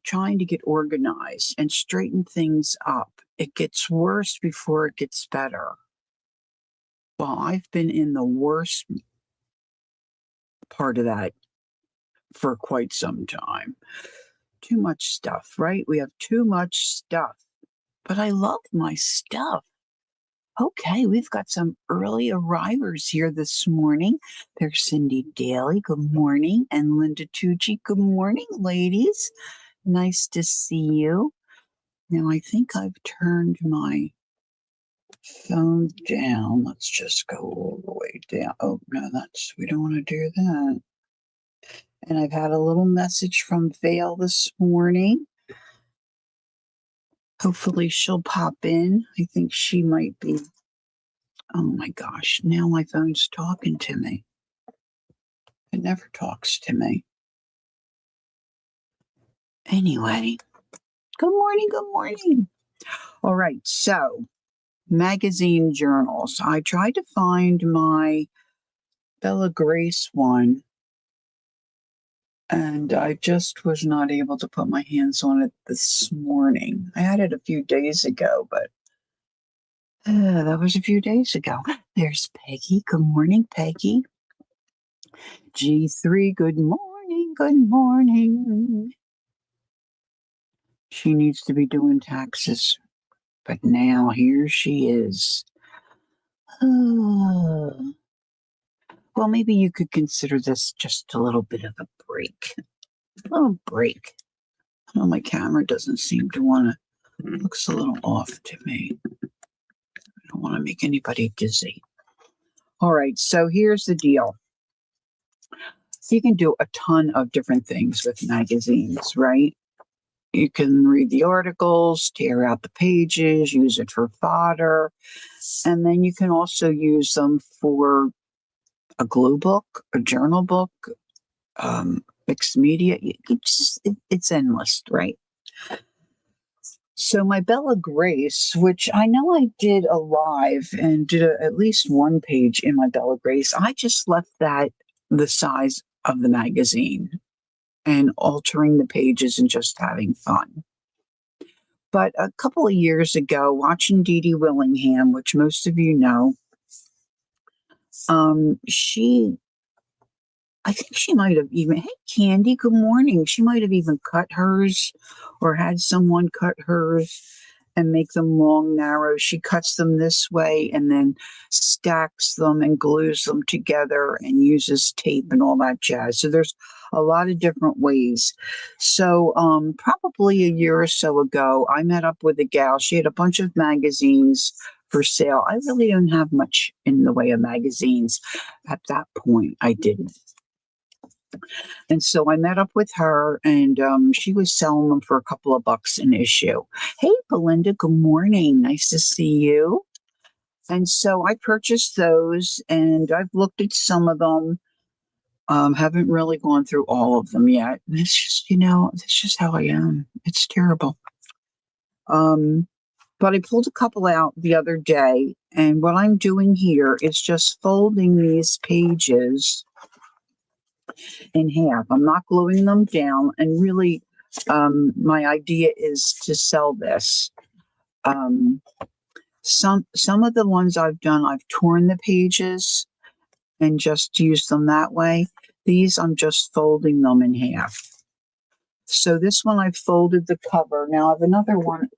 trying to get organized and straighten things up, it gets worse before it gets better. Well, I've been in the worst part of that for quite some time. Too much stuff, right? We have too much stuff. But I love my stuff. Okay, we've got some early arrivers here this morning. There's Cindy Daly, good morning, and Linda Tucci, good morning, ladies. Nice to see you. Now, I think I've turned my phone down. Let's just go all the way down. Oh, no, we don't want to do that. And I've had a little message from Vale this morning. Hopefully she'll pop in. I think she might be. Oh my gosh, now my phone's talking to me. It never talks to me. Anyway, good morning, good morning. All right, so magazine journals. I tried to find my Bella Grace one, and I just was not able to put my hands on it this morning. I had it a few days ago, but that was a few days ago. There's Peggy. Good morning, Peggy. G3, good morning, good morning. She needs to be doing taxes, but now here she is. Well, maybe you could consider this just a little bit of a break. A little break. Oh, my camera doesn't seem to want to. Looks a little off to me. I don't want to make anybody dizzy. All right, so here's the deal. You can do a ton of different things with magazines, right? You can read the articles, tear out the pages, use it for fodder, and then you can also use them for a glue book, a journal book, mixed media. It's endless, right? So my Bella Grace, which I know I did a live and did at least one page in my Bella Grace, I just left that the size of the magazine and altering the pages and just having fun. But a couple of years ago, watching Dee Dee Willingham, which most of you know, I think she might have even, hey, Candy, good morning. She might have even cut hers or had someone cut hers and make them long, narrow. She cuts them this way and then stacks them and glues them together and uses tape and all that jazz. So there's a lot of different ways. So probably a year or so ago, I met up with a gal. She had a bunch of magazines for sale. I really don't have much in the way of magazines at that point. I didn't. And so I met up with her, and she was selling them for a couple of bucks an issue. Hey, Belinda, good morning. Nice to see you. And so I purchased those, and I've looked at some of them. Haven't really gone through all of them yet. And it's just, it's just how I am. It's terrible. But I pulled a couple out the other day, and what I'm doing here is just folding these pages in half. I'm not gluing them down, and really my idea is to sell this. Some of the ones I've done, I've torn the pages and just used them that way. These I'm just folding them in half. So this one I've folded the cover. Now I have another one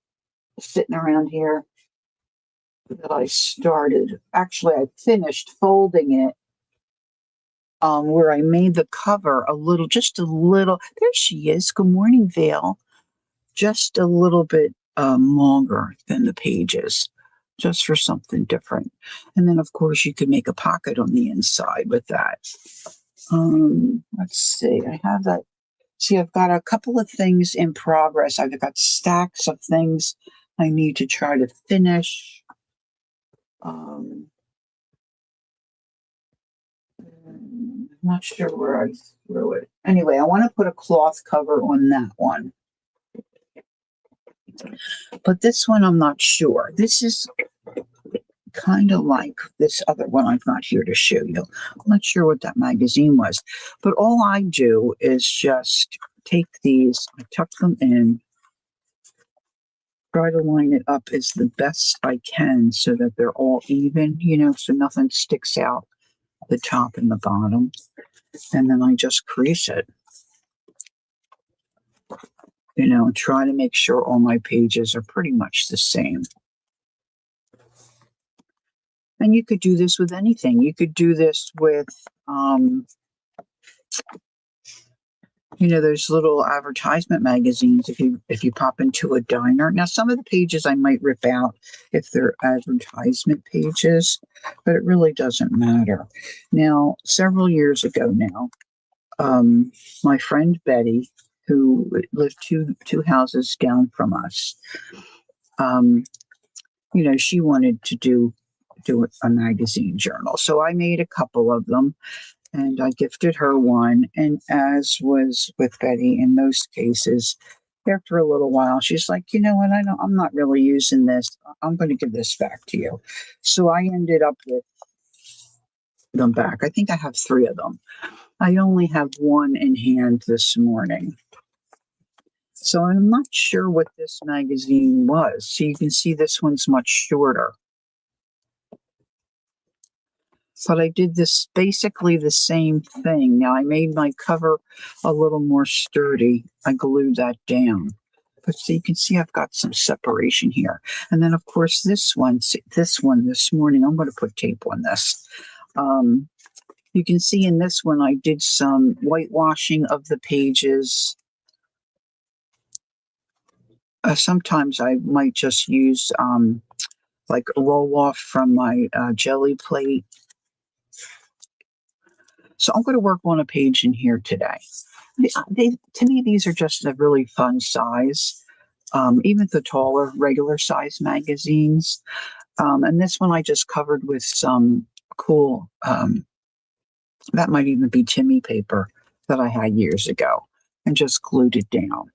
sitting around here that I started. Actually, I finished folding it where I made the cover just a little. There she is. Good morning, Vale. Just a little bit longer than the pages, just for something different. And then, of course, you could make a pocket on the inside with that. Let's see. I have that. See, I've got a couple of things in progress. I've got stacks of things I need to try to finish. I'm not sure where I threw it. Anyway, I want to put a cloth cover on that one. But this one, I'm not sure. This is kind of like this other one I'm not here to show you. I'm not sure what that magazine was. But all I do is just take these, I tuck them in, try to line it up as the best I can so that they're all even, so nothing sticks out the top and the bottom. And then I just crease it, and try to make sure all my pages are pretty much the same. And you could do this with anything. You could do this with, those little advertisement magazines. If you pop into a diner, now some of the pages I might rip out if they're advertisement pages, but it really doesn't matter. Now, several years ago now, my friend Betty, who lived two houses down from us, she wanted to do a magazine journal, so I made a couple of them. And I gifted her one. And as was with Betty in most cases, after a little while, she's like, you know what? I'm not really using this. I'm going to give this back to you. So I ended up with them back. I think I have 3 of them. I only have one in hand this morning. So I'm not sure what this magazine was. So you can see this one's much shorter. But I did this basically the same thing. Now I made my cover a little more sturdy. I glued that down. But so you can see I've got some separation here. And then of course this one this morning, I'm going to put tape on this. You can see in this one I did some whitewashing of the pages. Sometimes I might just use like a roll off from my jelly plate. So I'm going to work on a page in here today. To me, these are just a really fun size, even the taller, regular size magazines. And this one I just covered with some cool, that might even be Timmy paper that I had years ago, and just glued it down,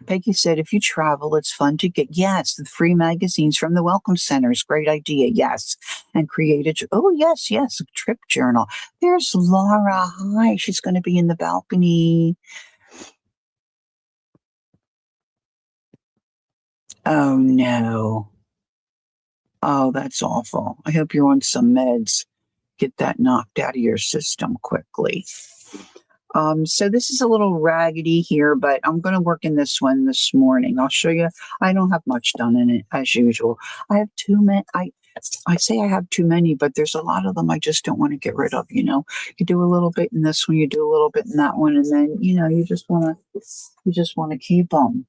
Peggy said, if you travel, it's fun to get, yes, the free magazines from the Welcome Centers. Great idea. Yes. And create yes, a trip journal. There's Laura. Hi. She's going to be in the balcony. Oh, no. Oh, that's awful. I hope you're on some meds. Get that knocked out of your system quickly. So this is a little raggedy here, but I'm going to work in this one this morning. I'll show you. I don't have much done in it as usual. I have too many. I say I have too many, but there's a lot of them I just don't want to get rid of. You do a little bit in this one, you do a little bit in that one, and then you just want to keep them.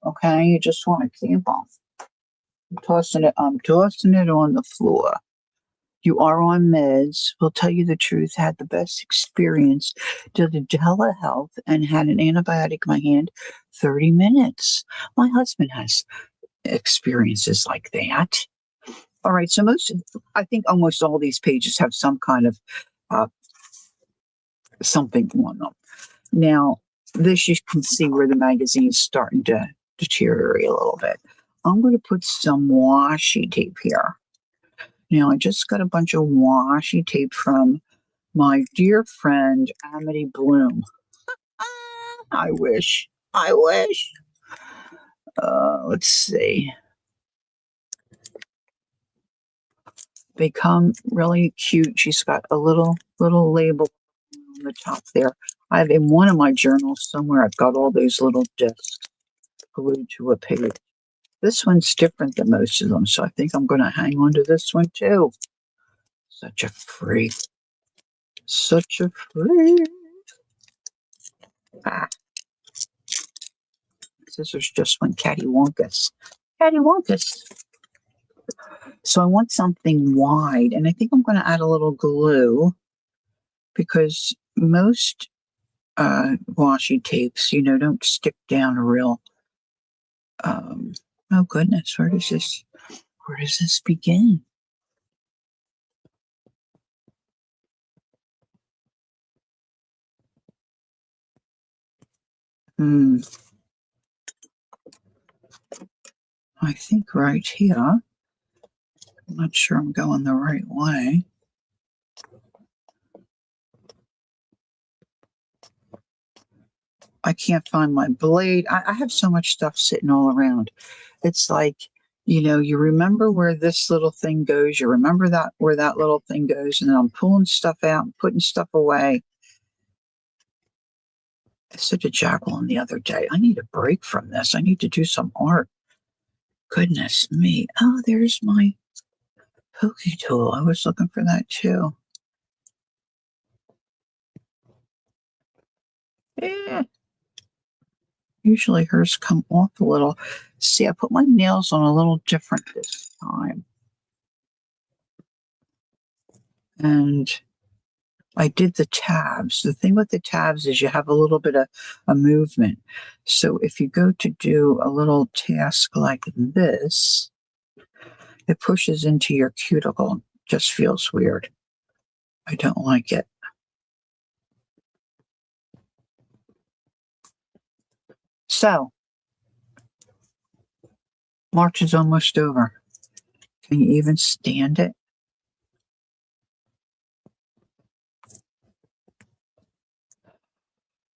Okay, you just want to keep them. I'm tossing it on the floor. You are on meds. Will tell you the truth. Had the best experience. Did a telehealth and had an antibiotic in my hand. 30 minutes. My husband has experiences like that. All right. So I think almost all these pages have some kind of something on them. Now, this you can see where the magazine's starting to deteriorate a little bit. I'm going to put some washi tape here. Now, I just got a bunch of washi tape from my dear friend, Amity Bloom. I wish. Let's see. They come really cute. She's got a little label on the top there. I have in one of my journals somewhere, I've got all those little discs glued to a page. This one's different than most of them, so I think I'm going to hang on to this one too. Such a freak. Such a freak. Scissors just went cattywampus. Cattywampus. So I want something wide, and I think I'm going to add a little glue because most washi tapes, don't stick down a real. Oh goodness, where does this begin? I think right here. I'm not sure I'm going the right way. I can't find my blade. I have so much stuff sitting all around. It's like, you remember where this little thing goes. You remember that where that little thing goes. And then I'm pulling stuff out and putting stuff away. I said to Jacqueline the other day, I need a break from this. I need to do some art. Goodness me. Oh, there's my pokey tool. I was looking for that too. Yeah. Usually hers come off a little. See, I put my nails on a little different this time. And I did the tabs. The thing with the tabs is you have a little bit of a movement. So if you go to do a little task like this, it pushes into your cuticle. Just feels weird. I don't like it. So, March is almost over. Can you even stand it?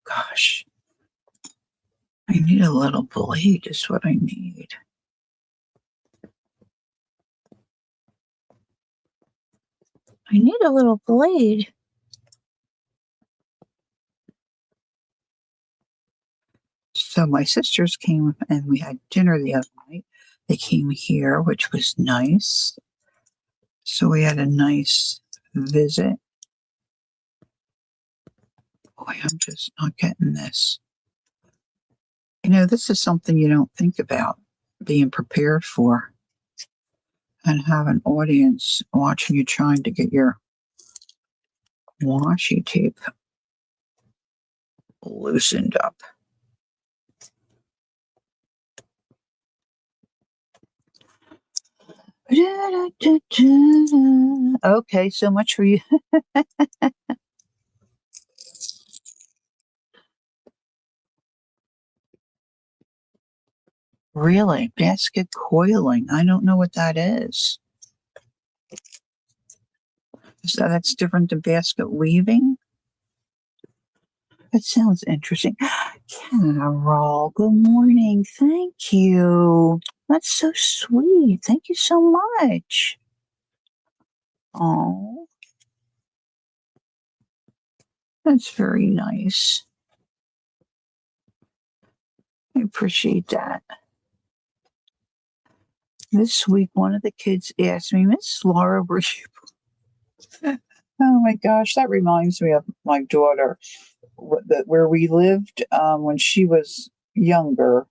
Gosh. I need a little blade is what I need. I need a little blade. So my sisters came and we had dinner the other night. They came here, which was nice. So we had a nice visit. Boy, I'm just not getting this. This is something you don't think about being prepared for and have an audience watching you trying to get your washi tape loosened up. Okay, so much for you. Really? Basket coiling. I don't know what that is. So that's different than basket weaving? That sounds interesting. Carol, good morning. Thank you. That's so sweet. Thank you so much. Oh, that's very nice. I appreciate that. This week, one of the kids asked me, Miss Laura, were you? Oh my gosh, that reminds me of my daughter, where we lived when she was younger.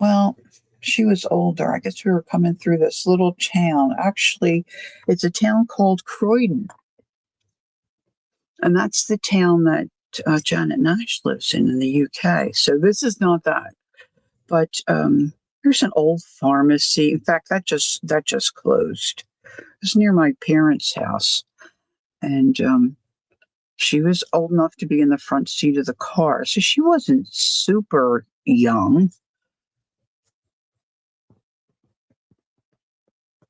Well, she was older. I guess we were coming through this little town. Actually, it's a town called Croydon. And that's the town that Janet Nash lives in the UK. So this is not that. But there's an old pharmacy. In fact, that just closed. It's near my parents' house. And she was old enough to be in the front seat of the car. So she wasn't super young.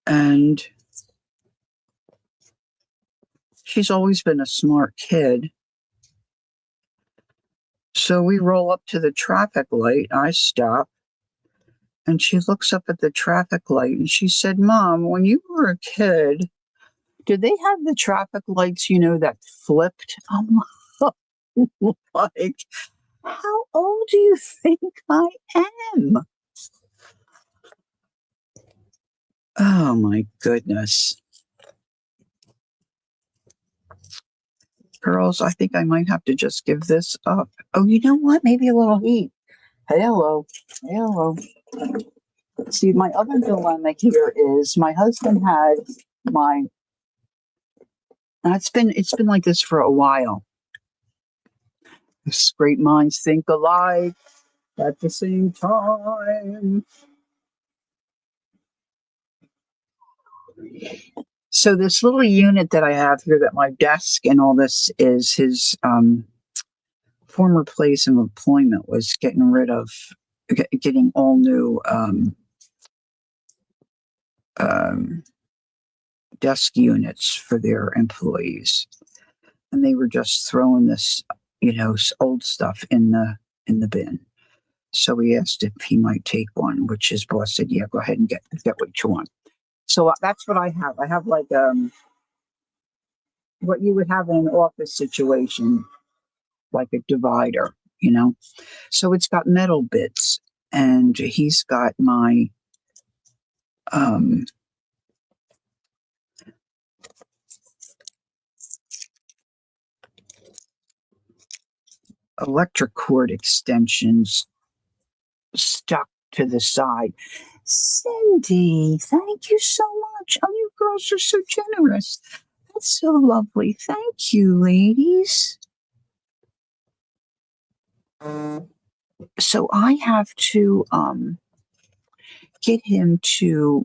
And she's always been a smart kid. So we roll up to the traffic light. I stop. And she looks up at the traffic light and she said, Mom, when you were a kid, did they have the traffic lights, that flipped? I'm like, how old do you think I am? Oh my goodness. Girls, I think I might have to just give this up. Oh, you know what? Maybe a little heat. Hello. Hello. See, my other dilemma here is my husband had my it's been like this for a while. Great minds think alike at the same time. So this little unit that I have here, that my desk and all this is, his former place of employment was getting rid of, getting all new desk units for their employees. And they were just throwing this, old stuff in the bin. So we asked if he might take one, which his boss said, "Yeah, go ahead and get what you want." So that's what I have. I have like what you would have in an office situation, like a divider. So it's got metal bits, and he's got my um, electric cord extensions stuck to the side. Cindy, thank you so much. Oh, you girls are so generous. That's so lovely. Thank you, ladies. So I have to get him to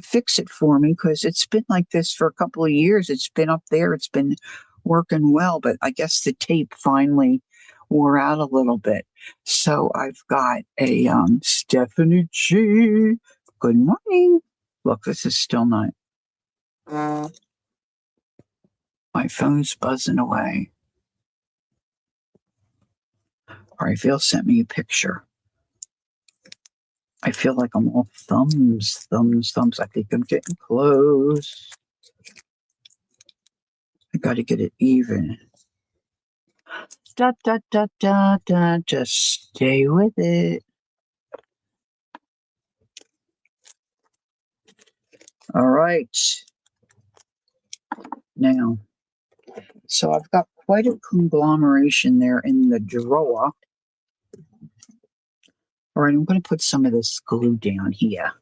fix it for me because it's been like this for a couple of years. It's been up there. It's been working well, but I guess the tape finally wore out a little bit. So I've got a Stephanie G. Good morning. Look, this is still not. My phone's buzzing away. All right, Phil sent me a picture. I feel like I'm all thumbs. I think I'm getting close. I got to get it even. Da, da, da, da, da. Just stay with it. All right. Now, so I've got quite a conglomeration there in the drawer. All right, I'm going to put some of this glue down here.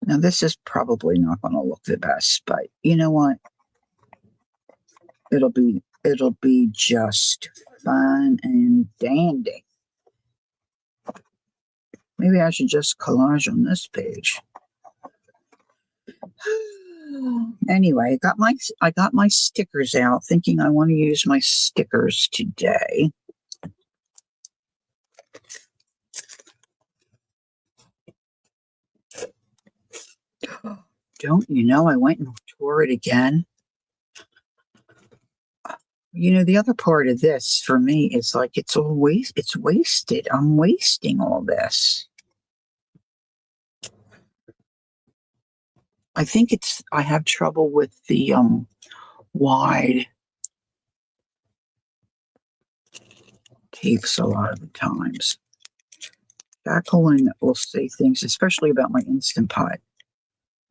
Now, this is probably not going to look the best, but you know what? It'll be just fine and dandy. Maybe I should just collage on this page. Anyway, I got my stickers out, thinking I want to use my stickers today. Don't you know, I went and tore it again. The other part of this for me is like it's wasted. I'm wasting all this. I think I have trouble with the wide tapes a lot of the times. Jacqueline will say things, especially about my Instant Pot.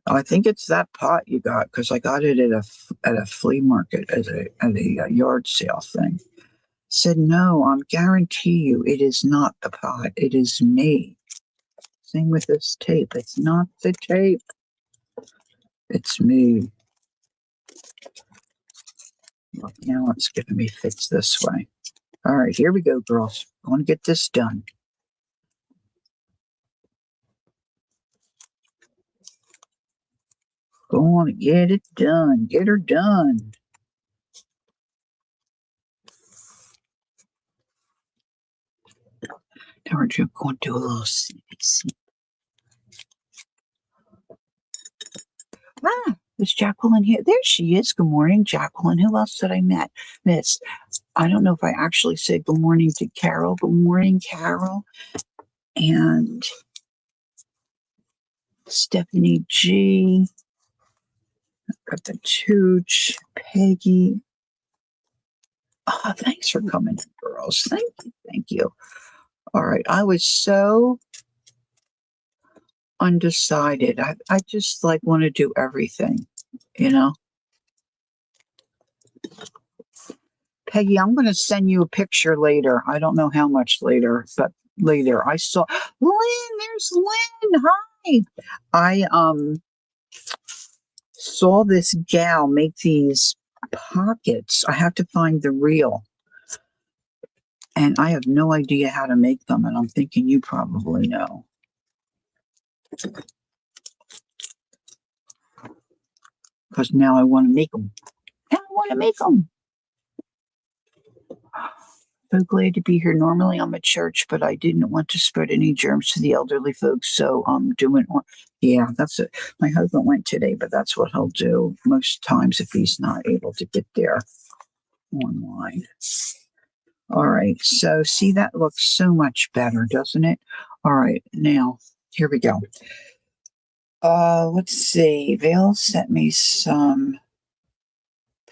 I think it's that pot you got because I got it at a flea market at a yard sale thing. Said no, guarantee you it is not the pot. It is me. Same with this tape. It's not the tape. It's me. Look, now it's giving me fits this way. All right, here we go, girls. I want to get this done. Go on and get it done. Get her done. Now we're just going to do a little snippy. Is Jacqueline here? There she is. Good morning, Jacqueline. Who else did I miss? I don't know if I actually said good morning to Carol. Good morning, Carol. And Stephanie G. Got the Tooch. Peggy. Oh, thanks for coming in, girls. Thank you. All right. I was so undecided. I just want to do everything, Peggy, I'm going to send you a picture later. I don't know how much later, but later. I saw Lynn. There's Lynn. Hi. I saw this gal make these pockets. I have to find the reel. And I have no idea how to make them. And I'm thinking you probably know. Because now I want to make them. So glad to be here. Normally I'm at church, but I didn't want to spread any germs to the elderly folks. So I'm doing, that's it. My husband went today, but that's what he'll do most times if he's not able to get there. online. All right, so see, that looks so much better, doesn't it? All right, now here we go. Let's see. Vale sent me some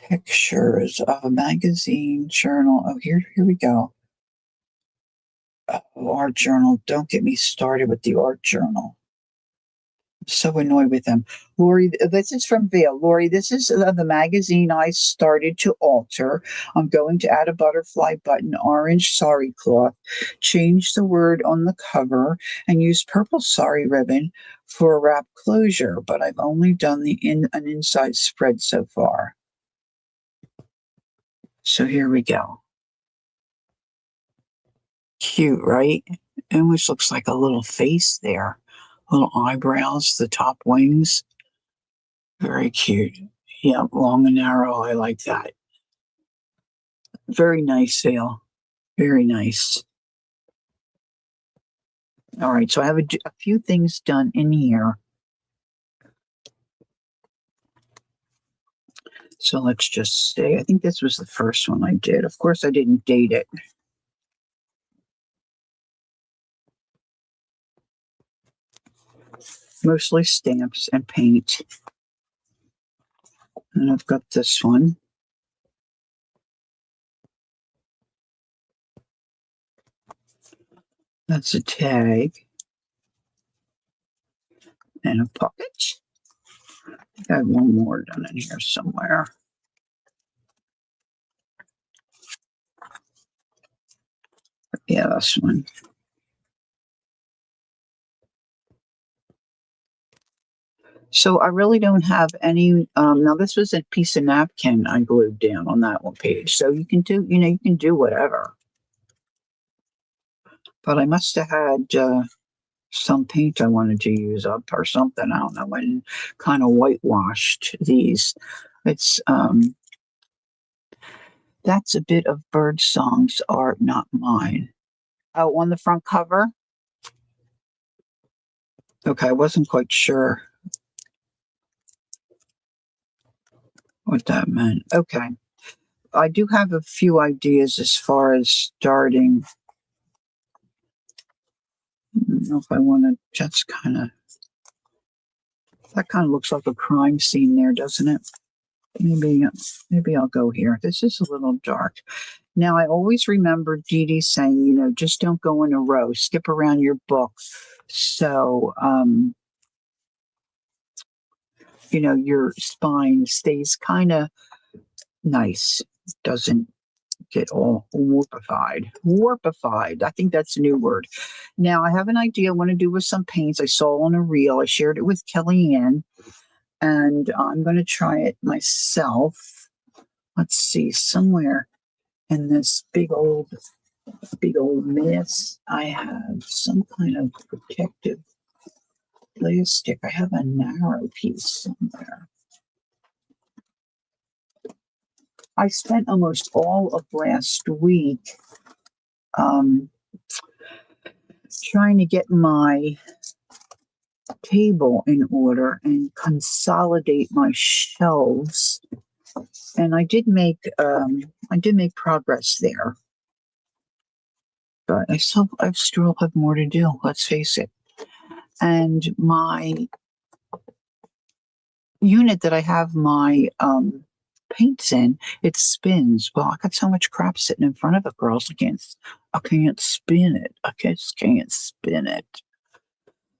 pictures of a magazine journal. Oh, here we go. Oh, art journal. Don't get me started with the art journal. So annoyed with them. Lori, this is from Vale. Lori, this is the magazine I started to alter. I'm going to add a butterfly button, orange sari cloth, change the word on the cover, and use purple sari ribbon for a wrap closure, but I've only done an inside spread so far. So here we go. Cute, right? It almost looks like a little face there. Little eyebrows, the top wings. Very cute. Yeah, long and narrow. I like that. Very nice sale. Very nice. All right, so I have a few things done in here. So let's just say, I think this was the first one I did. Of course, I didn't date it. Mostly stamps and paint. And I've got this one. That's a tag. And a pocket. I have one more done in here somewhere. Yeah, this one. So I really don't have any. Now this was a piece of napkin I glued down on that one page. So you can do, you can do whatever. But I must have had some paint I wanted to use up or something. I don't know. And kind of whitewashed these. It's that's a bit of Birdsong's art, not mine. Oh, on the front cover. Okay, I wasn't quite sure what that meant. Okay. I do have a few ideas as far as starting. I don't know if I want to just that kind of looks like a crime scene there, doesn't it? Maybe I'll go here. This is a little dark. Now, I always remember Dee Dee saying, just don't go in a row, skip around your book. So, your spine stays kind of nice, doesn't get all warpified. Warpified. I think that's a new word. Now, I have an idea I want to do with some paints I saw on a reel. I shared it with Kellyanne, and I'm going to try it myself. Let's see, somewhere in this big old mess, I have some kind of protective plastic. I have a narrow piece somewhere. I spent almost all of last week trying to get my table in order and consolidate my shelves, and I did make progress there, but I still have more to do. Let's face it. And my unit that I have my paints in, it spins. Well, I got so much crap sitting in front of it, girls. I can't spin it. I just can't spin it.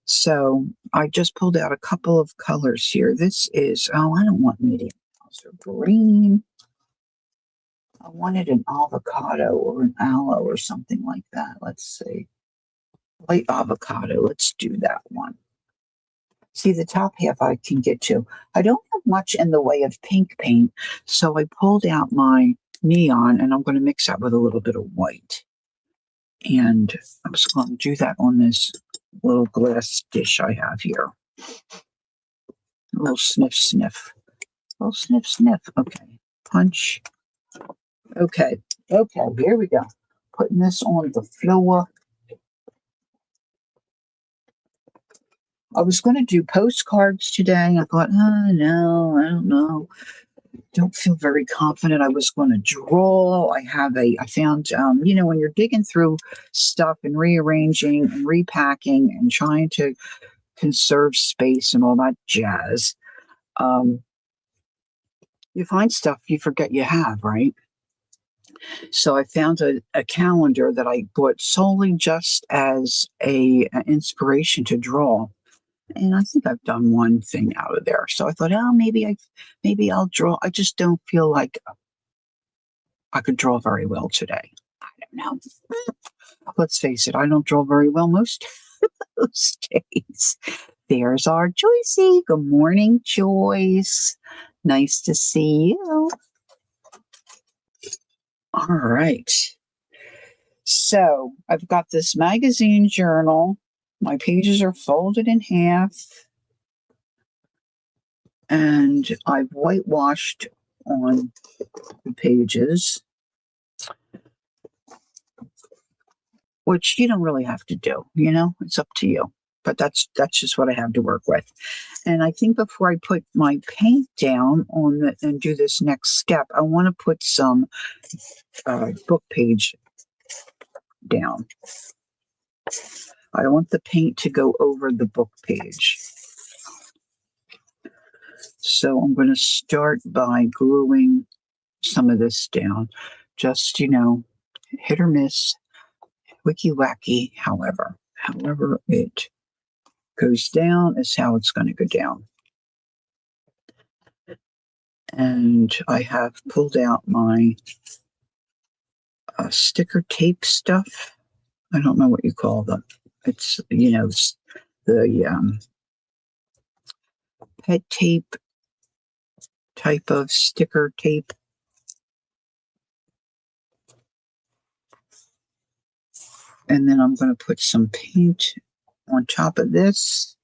So I just pulled out a couple of colors here. This is, I don't want medium or green. I wanted an avocado or an aloe or something like that. Let's see. Light avocado. Let's do that one. See, the top half I can get to. I don't have much in the way of pink paint, so I pulled out my neon, and I'm going to mix that with a little bit of white. And I'm just going to do that on this little glass dish I have here. A little sniff, sniff. A little sniff, sniff. Okay. Punch. Okay. Okay, here we go. Putting this on the floor. I was going to do postcards today. I thought, no, I don't know. don't feel very confident I was going to draw. I found, when you're digging through stuff and rearranging and repacking and trying to conserve space and all that jazz, um, you find stuff you forget you have, right? So I found a calendar that I bought solely just as an inspiration to draw. And I think I've done one thing out of there. So I thought, oh, maybe I'll draw. I just don't feel like I could draw very well today. I don't know. Let's face it, I don't draw very well most those days. There's our Joycey. Good morning, Joyce. Nice to see you. All right. So I've got this magazine journal. My pages are folded in half. And I've whitewashed on the pages, which you don't really have to do, it's up to you. But that's just what I have to work with. And I think before I put my paint down and do this next step, I want to put some book page down. I want the paint to go over the book page. So I'm going to start by gluing some of this down. Just, hit or miss, wicky wacky, however it goes down is how it's going to go down. And I have pulled out my sticker tape stuff. I don't know what you call them. It's, the pet tape type of sticker tape. And then I'm going to put some paint on top of this.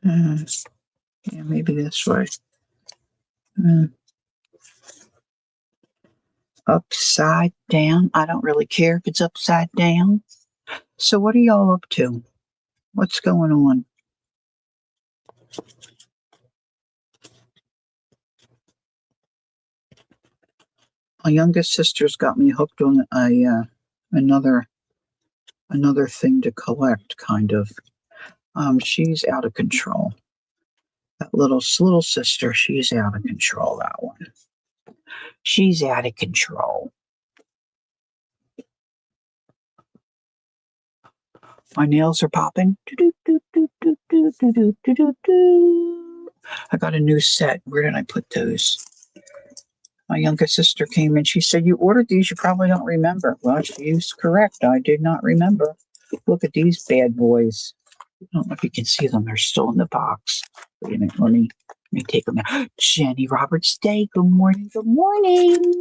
Yeah, maybe this way. Upside down. I don't really care if it's upside down. So what are y'all up to? What's going on? My youngest sister's got me hooked on another thing to collect, kind of. She's out of control. That little sister, she's out of control, that one. She's out of control. My nails are popping. I got a new set. Where did I put those? My youngest sister came in. She said, "You ordered these. You probably don't remember." Well, she's correct. I did not remember. Look at these bad boys. I don't know if you can see them. They're still in the box. Wait a minute. Let me take them out. Jenny Roberts Day. Good morning. Good morning.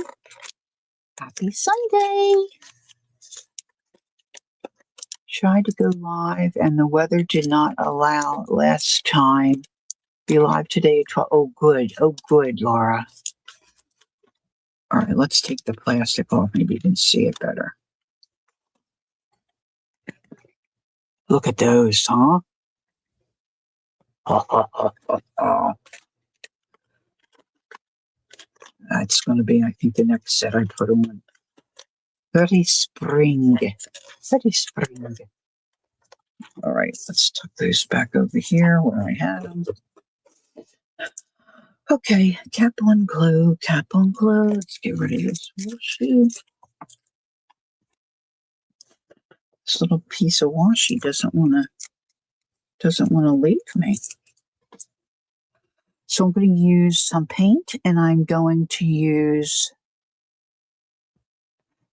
Happy Sunday. Tried to go live, and the weather did not allow last time. Be live today at 12. Oh, good. Oh, good, Laura. All right, let's take the plastic off. Maybe you can see it better. Look at those, huh? That's going to be, I think, the next set I put on. Very spring. Very spring. All right, let's tuck those back over here where I had them. Okay, cap on glue, cap on glue. Let's get rid of this washi. This little piece of washi doesn't want to leave me. So I'm going to use some paint, and I'm going to use.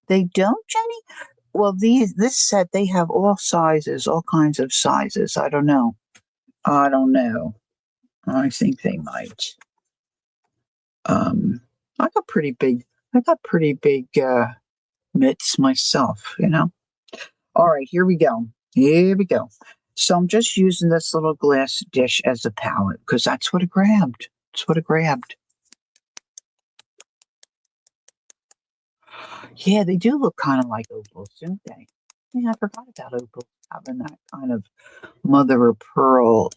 They don't, Jenny? Well, this set, they have all sizes, all kinds of sizes. I don't know. I think they might. I got pretty big mitts myself, All right, here we go. So I'm just using this little glass dish as a palette because that's what it grabbed. Yeah, they do look kind of like opals, don't they? Yeah, I forgot about Opal having that kind of mother of pearl,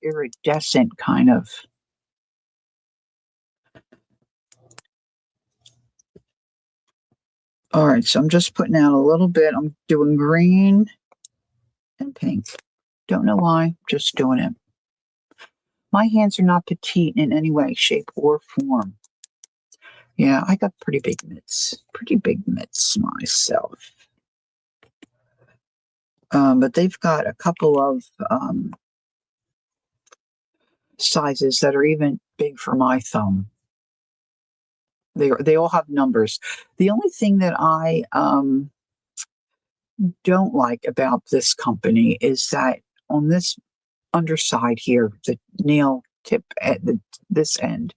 iridescent kind of. All right, so I'm just putting out a little bit. I'm doing green and pink. Don't know why, just doing it. My hands are not petite in any way, shape, or form. Yeah, I got pretty big mitts myself. But they've got a couple of sizes that are even big for my thumb. They all have numbers. The only thing that I don't like about this company is that on this underside here, the nail tip at this end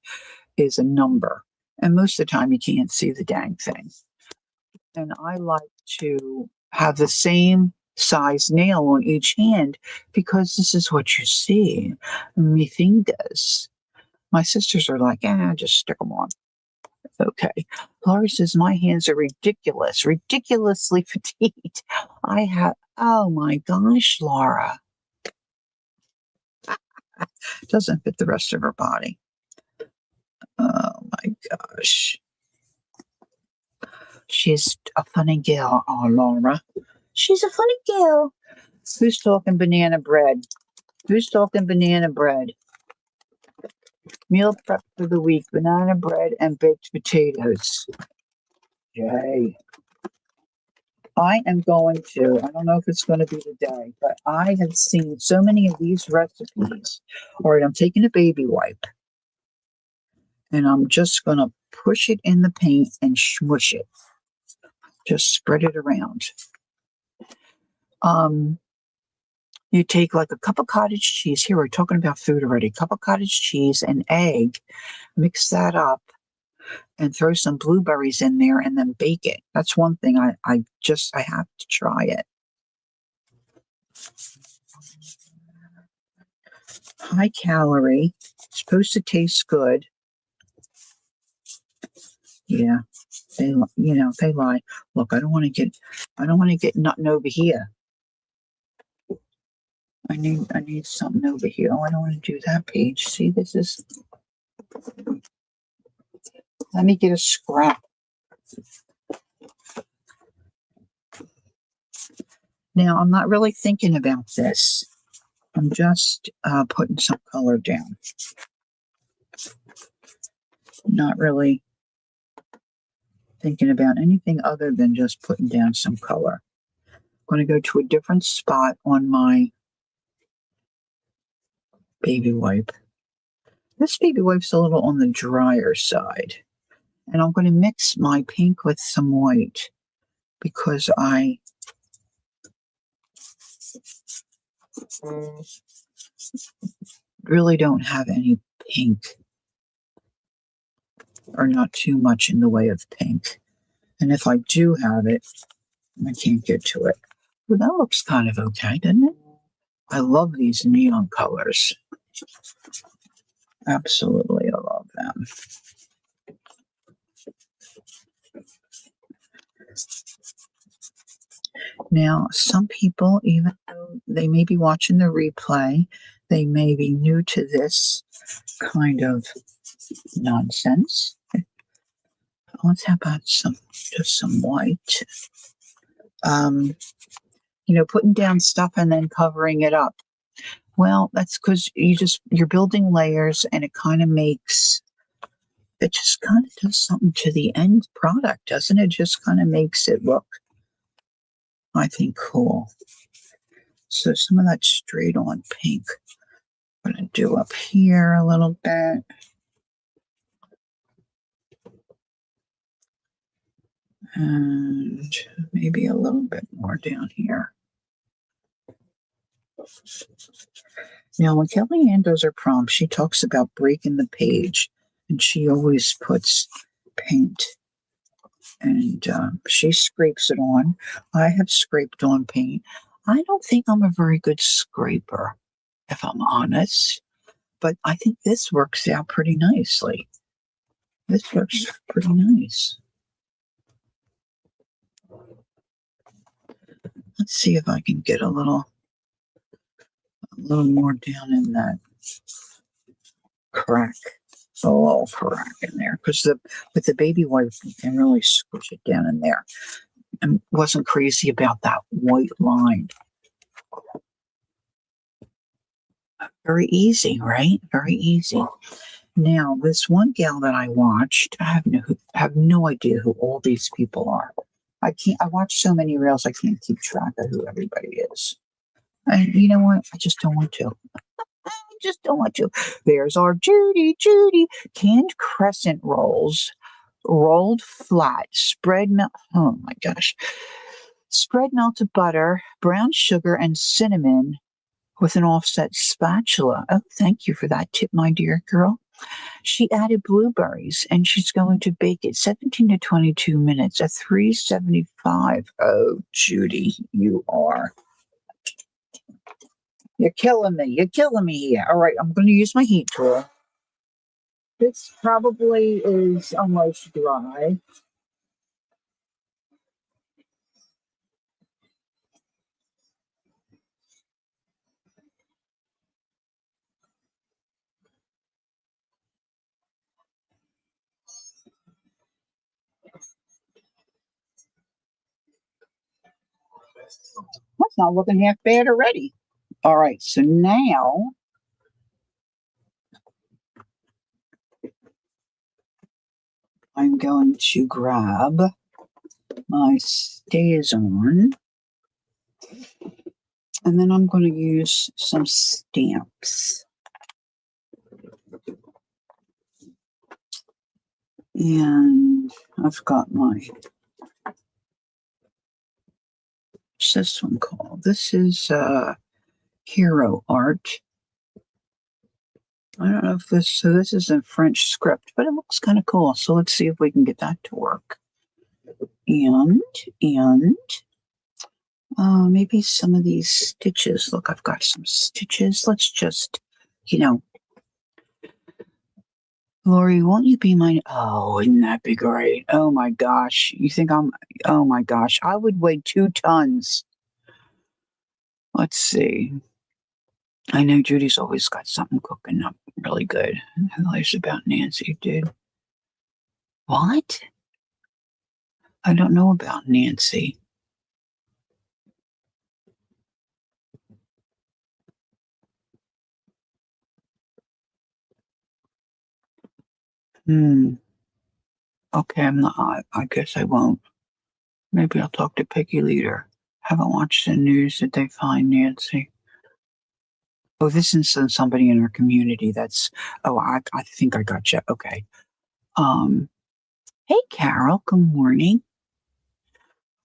is a number, and most of the time you can't see the dang thing. And I like to have the same size nail on each hand because this is what you see. Me fingers. My sisters are like, just stick them on. Okay. Laura says, my hands are ridiculously petite. Oh my gosh, Laura. Doesn't fit the rest of her body. Oh my gosh. She's a funny girl, Laura. She's a funny girl. Who's talking banana bread? Who's talking banana bread? Meal prep for the week, banana bread and baked potatoes. Yay. I am going to, I don't know if it's going to be today, but I have seen so many of these recipes. All right, I'm taking a baby wipe and I'm just going to push it in the paint and smush it. Just spread it around. You take like a cup of cottage cheese. Here, we're talking about food already. Cup of cottage cheese and egg, mix that up and throw some blueberries in there and then bake it. That's one thing I have to try it. High calorie, supposed to taste good. Yeah, they lie. Look, I don't want to get nothing over here. I need something over here. Oh, I don't want to do that page. See, this is. Let me get a scrap. Now, I'm not really thinking about this. I'm just putting some color down. Not really thinking about anything other than just putting down some color. I'm going to go to a different spot on my baby wipe. This baby wipe's a little on the drier side. And I'm going to mix my pink with some white because I really don't have any pink, or not too much in the way of pink. And if I do have it, I can't get to it. Well, that looks kind of okay, doesn't it? I love these neon colors. Absolutely, I love them. Now, some people, even though they may be watching the replay, they may be new to this kind of nonsense. Let's have about just some white. Putting down stuff and then covering it up. Well, that's because you're building layers, and it just kind of does something to the end product, doesn't it? Just kind of makes it look, I think, cool. So some of that straight on pink I'm going to do up here a little bit. And maybe a little bit more down here. Now, when Kellyanne does her prompts, she talks about breaking the page, and she always puts paint, and she scrapes it on. I have scraped on paint. I don't think I'm a very good scraper, if I'm honest, but I think this works out pretty nicely. This works pretty nice. Let's see if I can get a little more down in that crack. A little crack in there, because with the baby wipe you can really squish it down in there. And wasn't crazy about that white line. Very easy, right? Very easy. Now, this one gal that I watched, I have no idea who all these people are. I watch so many reels, I can't keep track of who everybody is. And you know what? I just don't want to. I just don't want to. There's our Judy. Canned crescent rolls, rolled flat, oh my gosh. Spread melted butter, brown sugar, and cinnamon with an offset spatula. Oh, thank you for that tip, my dear girl. She added blueberries, and she's going to bake it 17 to 22 minutes at 375. Oh, Judy, you are. You're killing me. You're killing me here. All right, I'm going to use my heat tool. This probably is almost dry. That's not looking half bad already. All right, so now I'm going to grab my StazOn, and then I'm going to use some stamps. And I've got my, what's this one called? This is Hero Art. I don't know if this is in French script, but it looks kind of cool. So let's see if we can get that to work. And maybe some of these stitches. Look, I've got some stitches. Let's just, Lori, won't you be my, oh, wouldn't that be great? Oh my gosh. You think oh my gosh, I would weigh 2 tons. Let's see. I know Judy's always got something cooking up really good. Who lies about Nancy, dude? What? I don't know about Nancy. Okay, I'm not. I guess I won't. Maybe I'll talk to Piggy Leader. Haven't watched the news. Did they find Nancy? Oh, this is somebody in our community that's. Oh, I think I got you. Okay. Hey, Carol. Good morning.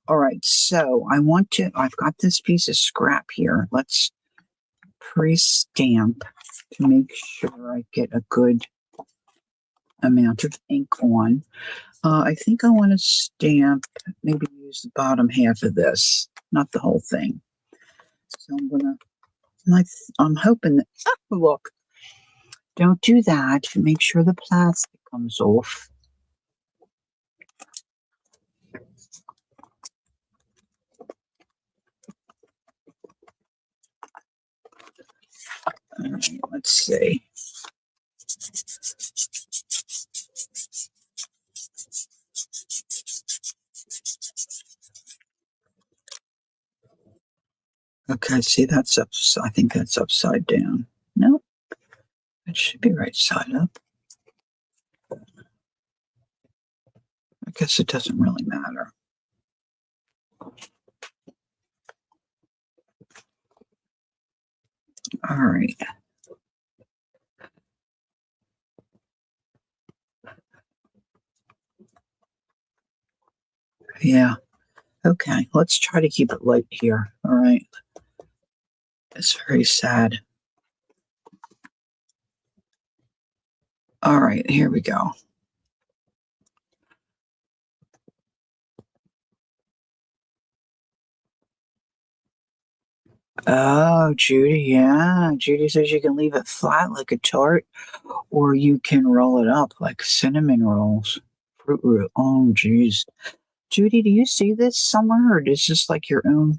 All right. So I've got this piece of scrap here. Let's pre-stamp to make sure I get a good amount of ink on. I think I want to stamp, maybe use the bottom half of this, not the whole thing. So I'm hoping that, look, don't do that. Make sure the plastic comes off. All right, let's see. Okay, see, that's up. I think that's upside down. No, it should be right side up. I guess it doesn't really matter. All right. Yeah. Okay, let's try to keep it light here. All right. It's very sad. All right, here we go. Oh, Judy, yeah. Judy says you can leave it flat like a tart, or you can roll it up like cinnamon rolls. Fruit roll. Oh, geez. Judy, do you see this somewhere, or is this like your own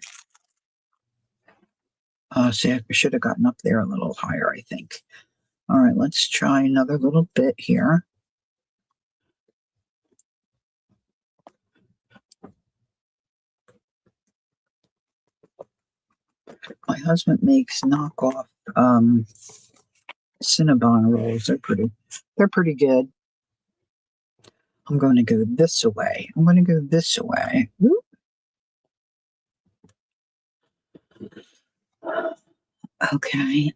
See, I should have gotten up there a little higher, I think. All right, let's try another little bit here. My husband makes knockoff Cinnabon rolls. They're pretty good. I'm going to go this way. Whoop. Okay.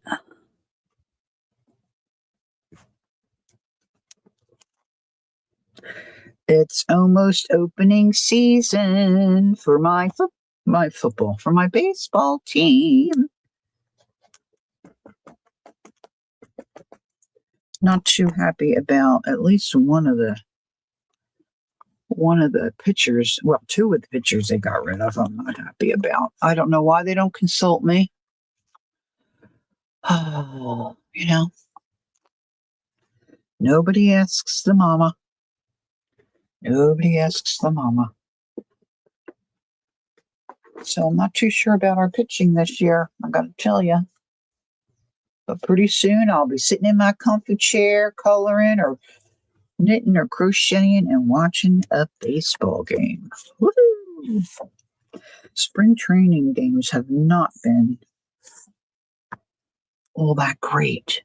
It's almost opening season for my baseball team. Not too happy about at least one of the pitchers. Well, two of the pitchers they got rid of. I'm not happy about. I don't know why they don't consult me. Oh, nobody asks the mama. Nobody asks the mama. So I'm not too sure about our pitching this year. I got to tell you. But pretty soon I'll be sitting in my comfy chair, coloring or knitting or crocheting and watching a baseball game. Woo-hoo! Spring training games have not been all that great.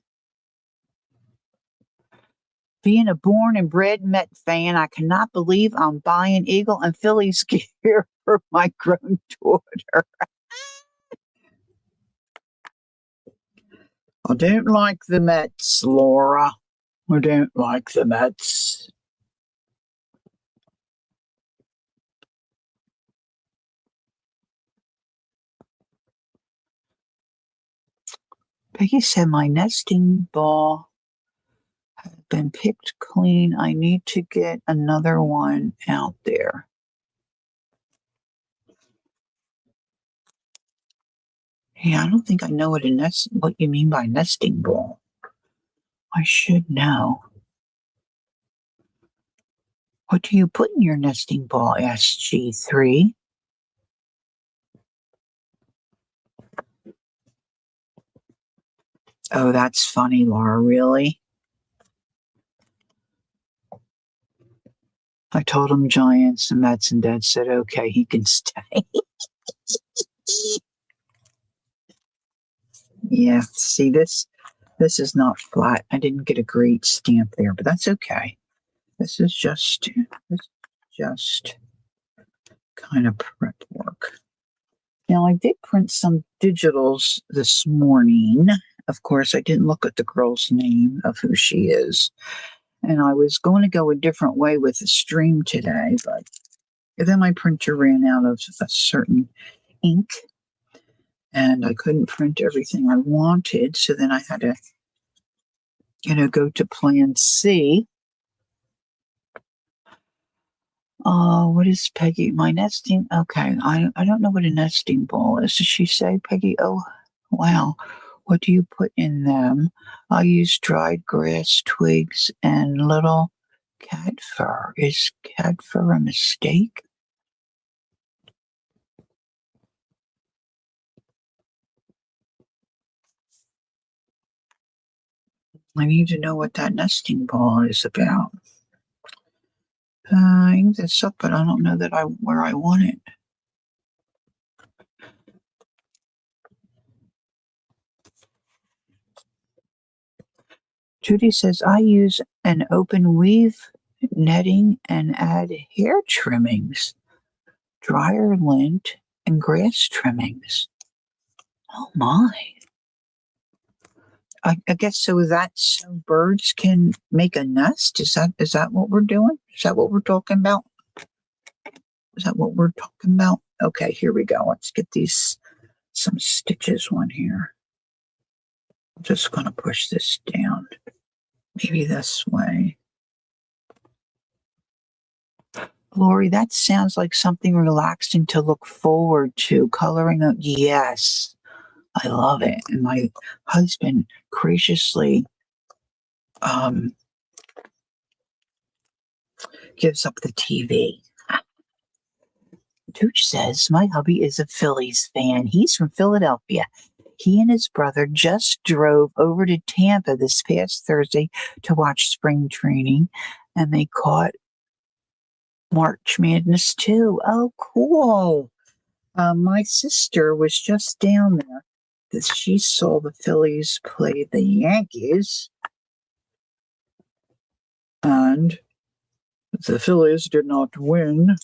Being a born and bred Met fan, I cannot believe I'm buying Eagle and Phillies gear for my grown daughter. I don't like the Mets, Laura. I don't like the Mets. Peggy said my nesting ball has been picked clean. I need to get another one out there. Yeah, I don't think I know what you mean by nesting ball. I should know. What do you put in your nesting ball, SG3? Oh, that's funny, Laura. Really? I told him Giants and Mets, and Dad said, okay, he can stay. Yeah, see, this is not flat. I didn't get a great stamp there, but that's okay. This is just kind of prep work. Now, I did print some digitals this morning. Of course, I didn't look at the girl's name of who she is. And I was going to go a different way with the stream today, but then my printer ran out of a certain ink and I couldn't print everything I wanted. So then I had to, go to plan C. What is Peggy? My nesting. Okay. I don't know what a nesting ball is. Did she say, Peggy? Oh, wow. What do you put in them? I use dried grass twigs and little cat fur. Is cat fur a mistake? I need to know what that nesting ball is about. I think that's up, but I don't know where I want it. Judy says, I use an open weave netting and add hair trimmings, dryer lint, and grass trimmings. Oh my. I guess so birds can make a nest? Is that what we're doing? Is that what we're talking about? Okay, here we go. Let's get some stitches on here. I'm just going to push this down. Maybe this way. Lori, that sounds like something relaxing to look forward to. Coloring up. Yes, I love it. And my husband graciously gives up the TV. Tooch says, my hubby is a Phillies fan. He's from Philadelphia. He and his brother just drove over to Tampa this past Thursday to watch spring training, and they caught March Madness too. Oh, cool. My sister was just down there. She saw the Phillies play the Yankees, and the Phillies did not win.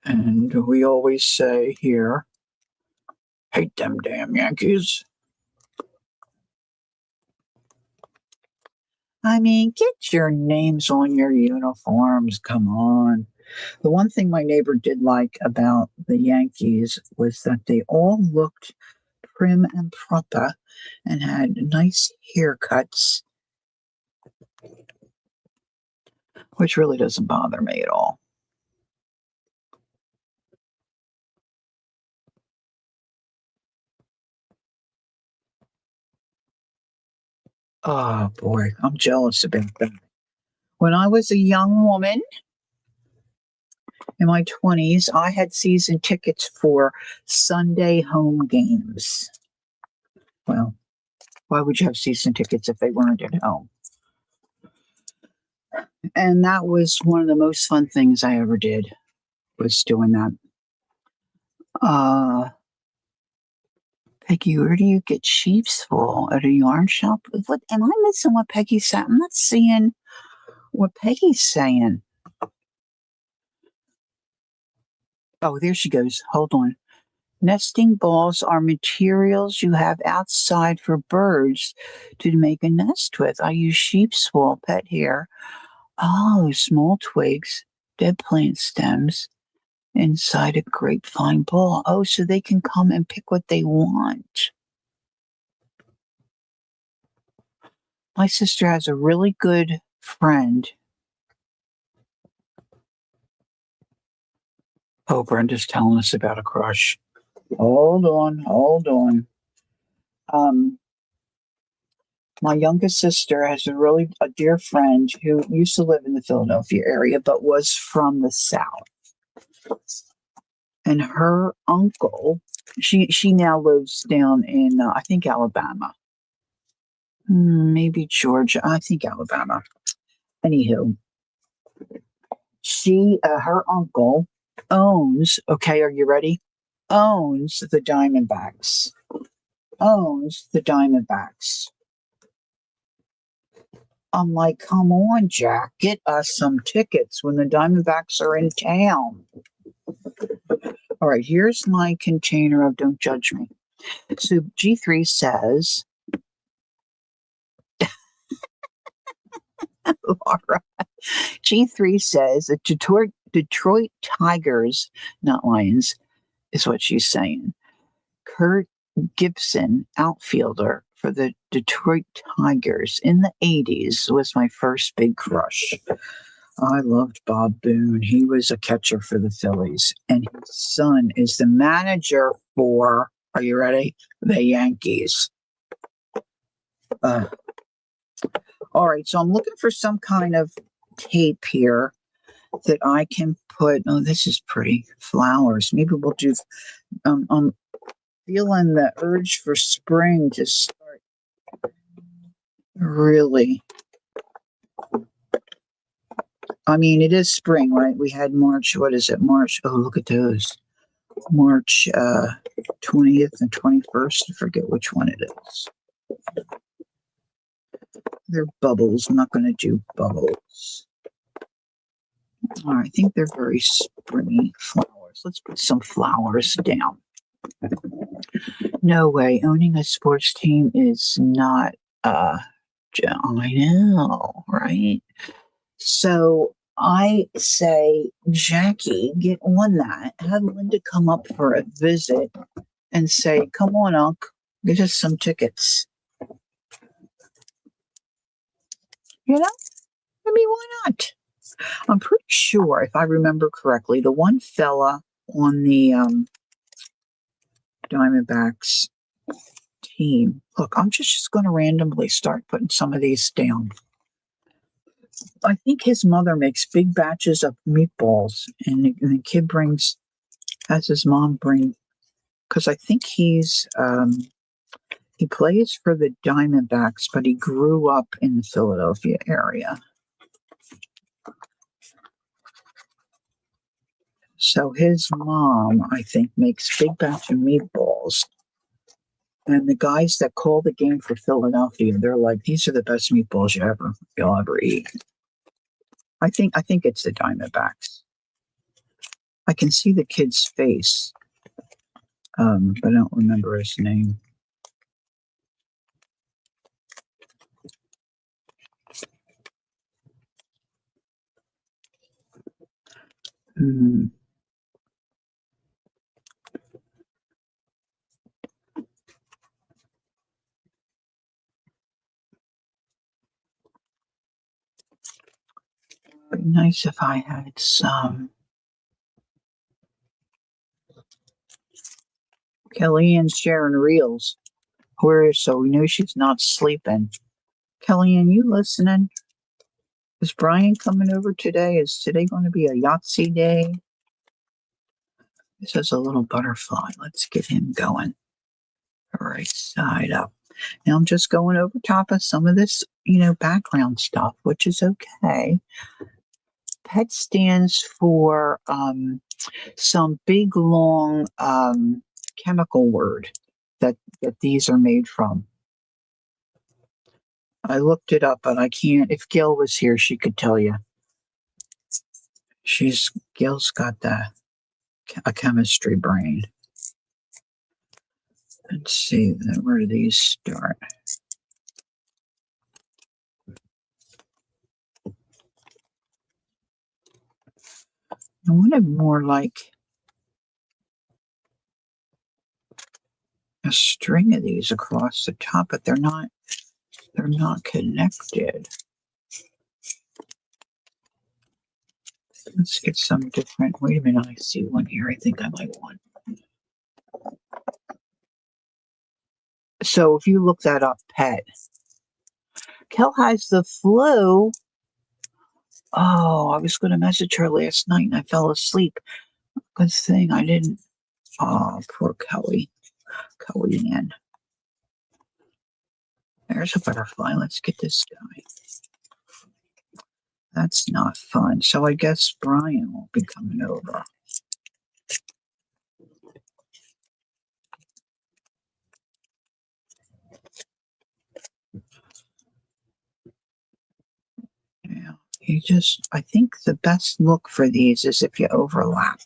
And we always say here, hate them damn Yankees. I mean, get your names on your uniforms. Come on. The one thing my neighbor did like about the Yankees was that they all looked prim and proper and had nice haircuts, which really doesn't bother me at all. Oh boy, I'm jealous about that. When I was a young woman in my 20s, I had season tickets for Sunday home games. Well, why would you have season tickets if they weren't at home? And that was one of the most fun things I ever did, was doing that. Peggy, where do you get sheep's wool? At a yarn shop? What am I missing what Peggy said? I'm not seeing what Peggy's saying. Oh, there she goes. Hold on. Nesting balls are materials you have outside for birds to make a nest with. I use sheep's wool, pet hair. Oh, small twigs, dead plant stems inside a grapevine ball. Oh, so they can come and pick what they want. My sister has a really good friend. Oh, Brenda's telling us about a crush. Hold on. Um, my youngest sister has a dear friend who used to live in the Philadelphia area, but was from the South. And her uncle, she now lives down in I think Alabama, maybe Georgia. I think Alabama. Anywho, her uncle owns. Okay, are you ready? Owns the Diamondbacks. Owns the Diamondbacks. I'm like, come on, Jack, get us some tickets when the Diamondbacks are in town. All right, here's my container of Don't Judge Me. So G3 says, Laura, G3 says that Detroit Tigers, not Lions, is what she's saying. Kurt Gibson, outfielder for the Detroit Tigers in the 80s, was my first big crush. I loved Bob Boone. He was a catcher for the Phillies, and his son is the manager for, are you ready? The Yankees. All right, so I'm looking for some kind of tape here that I can put. Oh, this is pretty. Flowers. Maybe we'll do. I'm feeling the urge for spring to start. Really. I mean, it is spring, right? We had March. What is it? March. Oh, look at those. March 20th and 21st. I forget which one it is. They're bubbles. I'm not going to do bubbles. All right, I think they're very springy flowers. Let's put some flowers down. No way. Owning a sports team is not, I know, right? So I say, Jackie, get on that. Have Linda come up for a visit and say, come on, Unc, get us some tickets. You know? I mean, why not? I'm pretty sure, if I remember correctly, the one fella on the Diamondbacks team. Look, I'm just going to randomly start putting some of these down. I think his mother makes big batches of meatballs, and the kid has his mom bring because I think he plays for the Diamondbacks, but he grew up in the Philadelphia area. So his mom, I think, makes big batch of meatballs. And the guys that call the game for Philadelphia, they're like, these are the best meatballs you'll ever eat. I think it's the Diamondbacks. I can see the kid's face, but I don't remember his name. Hmm. Be nice if I had some. Kellyanne's sharing reels. So we know she's not sleeping. Kellyanne, you listening? Is Brian coming over today? Is today going to be a Yahtzee day? This is a little butterfly. Let's get him going. Right side up. Now I'm just going over top of some of this, background stuff, which is okay. PET stands for some big, long chemical word that these are made from. I looked it up, but I can't. If Gail was here, she could tell you. Gail's got a chemistry brain. Let's see, where do these start? I wanted more like a string of these across the top, but they're not connected. Let's get some different. Wait a minute, I see one here. I think I might want. So if you look that up, PET. Kel has the flu. Oh, I was going to message her last night and I fell asleep. Good thing I didn't. Oh, poor Kellyanne. There's a butterfly. Let's get this guy. That's not fun. So I guess Brian won't be coming over. Yeah. I think the best look for these is if you overlap.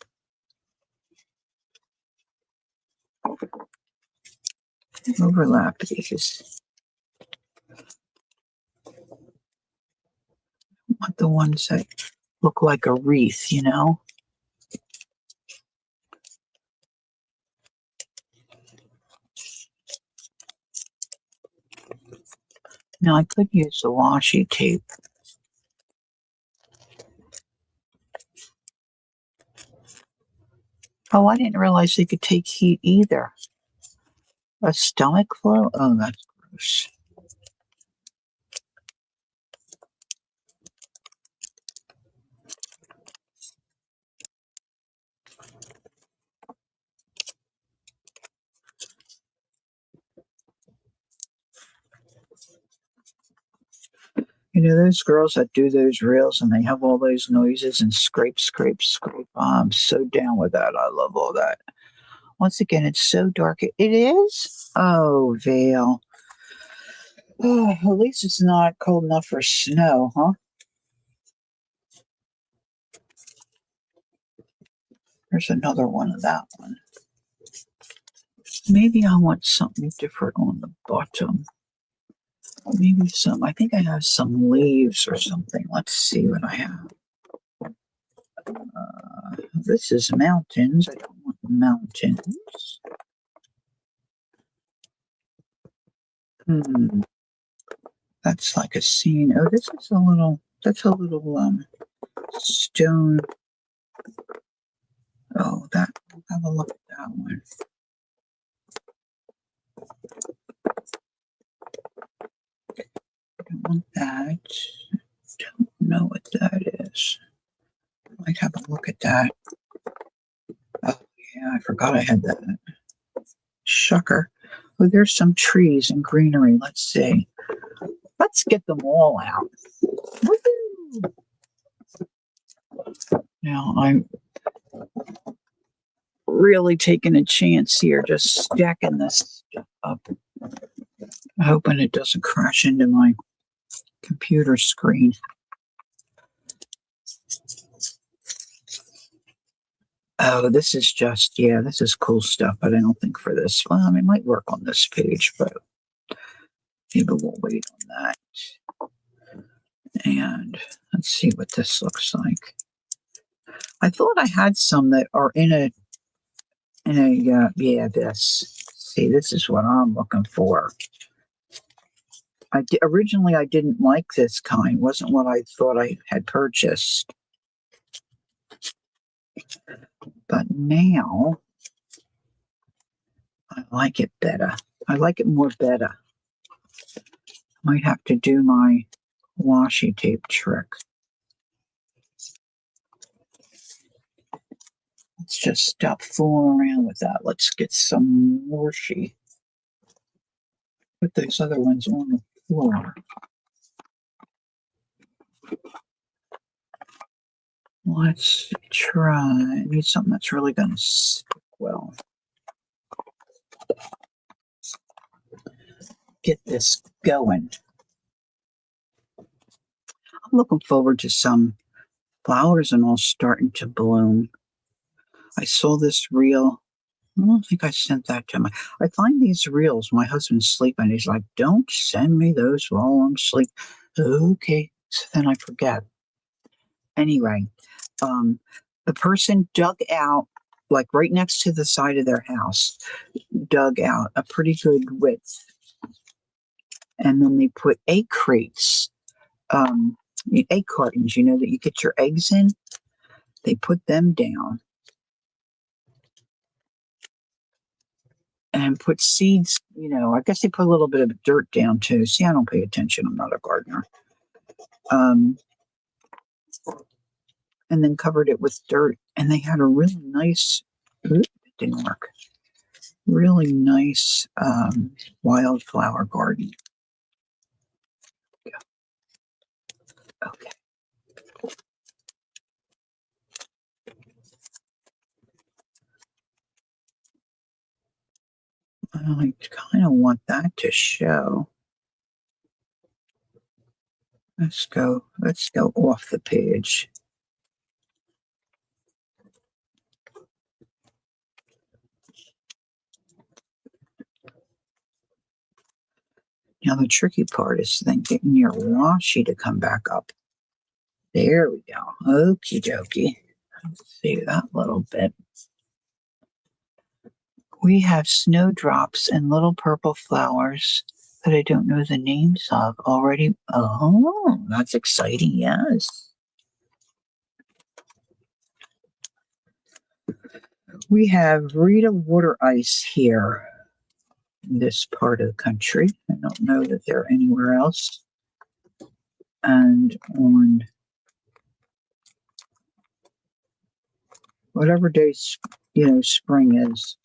Overlap these. I want the ones that look like a wreath, Now I could use the washi tape. Oh, I didn't realize they could take heat either. A stomach flow? Oh, that's gross. Those girls that do those reels and they have all those noises and scrape, scrape, scrape. Oh, I'm so down with that. I love all that. Once again, it's so dark. It is? Oh, Vale. Oh, at least it's not cold enough for snow, huh? There's another one of that one. Maybe I want something different on the bottom. Maybe I think I have some leaves or something. Let's see what I have. This is mountains. I don't want mountains. That's like a scene. Oh, that's a little stone. Oh, have a look at that one. I don't want that. Don't know what that is. I might have a look at that. Oh, yeah, I forgot I had that. Shucker. Oh, there's some trees and greenery. Let's see. Let's get them all out. Woo-hoo! Now I'm really taking a chance here, just stacking this stuff up, hoping it doesn't crash into my computer screen. Oh, this is just, yeah, this is cool stuff, but I don't think for this. Well, it might work on this page, but maybe we'll wait on that. And let's see what this looks like. I thought I had some that are in a yeah, this. See, this is what I'm looking for. Originally, I didn't like this kind. Wasn't what I thought I had purchased. But now, I like it better. I like it more better. Might have to do my washi tape trick. Let's just stop fooling around with that. Let's get some washi. Put those other ones on the floor. Let's try. I need something that's really going to stick well. Get this going. I'm looking forward to some flowers and all starting to bloom. I saw this reel. I don't think I sent that to I find these reels. My husband's sleeping. He's like, "Don't send me those while I'm asleep." Okay, so then I forget. Anyway, the person dug out, like right next to the side of their house, dug out a pretty good width, and then they put egg crates, egg cartons, that you get your eggs in. They put them down and put seeds, I guess they put a little bit of dirt down too. See, I don't pay attention. I'm not a gardener. And then covered it with dirt. And they had a really nice, it didn't work, really nice wildflower garden. Yeah. Okay. I kind of want that to show. Let's go off the page. Now the tricky part is then getting your washi to come back up. There we go. Okie dokie. Let's see that little bit. We have snowdrops and little purple flowers that I don't know the names of already. Oh, that's exciting. Yes. We have Rita water ice here in this part of the country. I don't know that they're anywhere else. And on whatever day, spring is,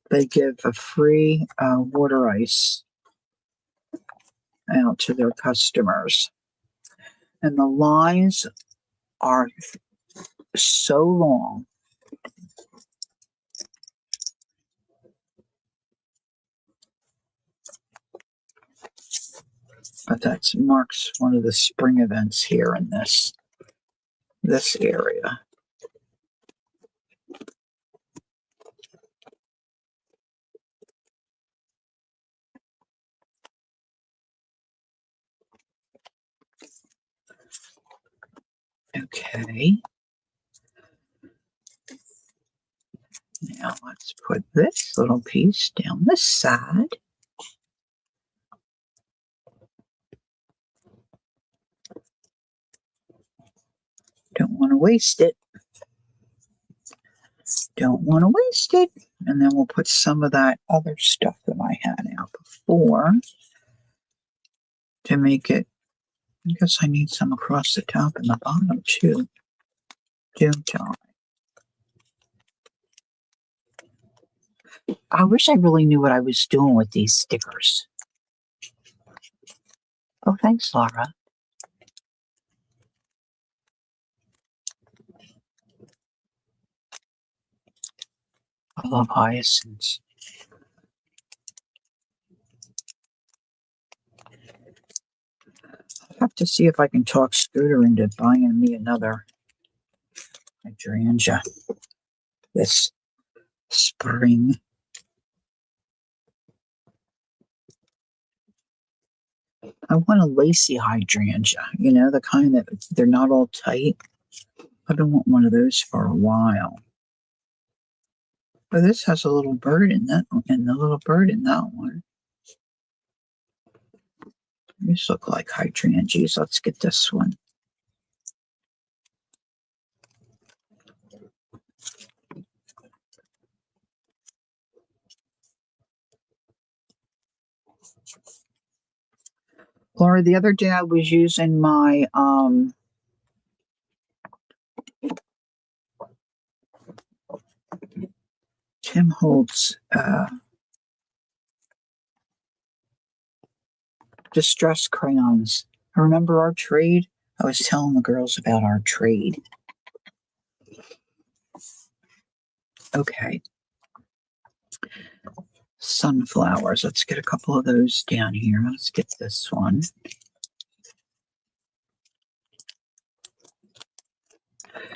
they give a free water ice out to their customers. And the lines are so long. But that marks one of the spring events here in this area. Okay. Now let's put this little piece down the side. Don't want to waste it. Don't want to waste it. And then we'll put some of that other stuff that I had out before to make it. I guess I need some across the top and the bottom too. Don't I? I wish I really knew what I was doing with these stickers. Oh, thanks, Laura. I love hyacinths. I have to see if I can talk Scooter into buying me another hydrangea this spring. I want a lacy hydrangea, you know, the kind that they're not all tight. I've been wanting one of those for a while. But this has a little bird in that one, and the little bird in that one. These look like hydrangeas. Let's get this one. Laura, the other day I was using my Tim Holtz distress crayons. Remember our trade? I was telling the girls about our trade. Okay. Sunflowers. Let's get a couple of those down here. Let's get this one.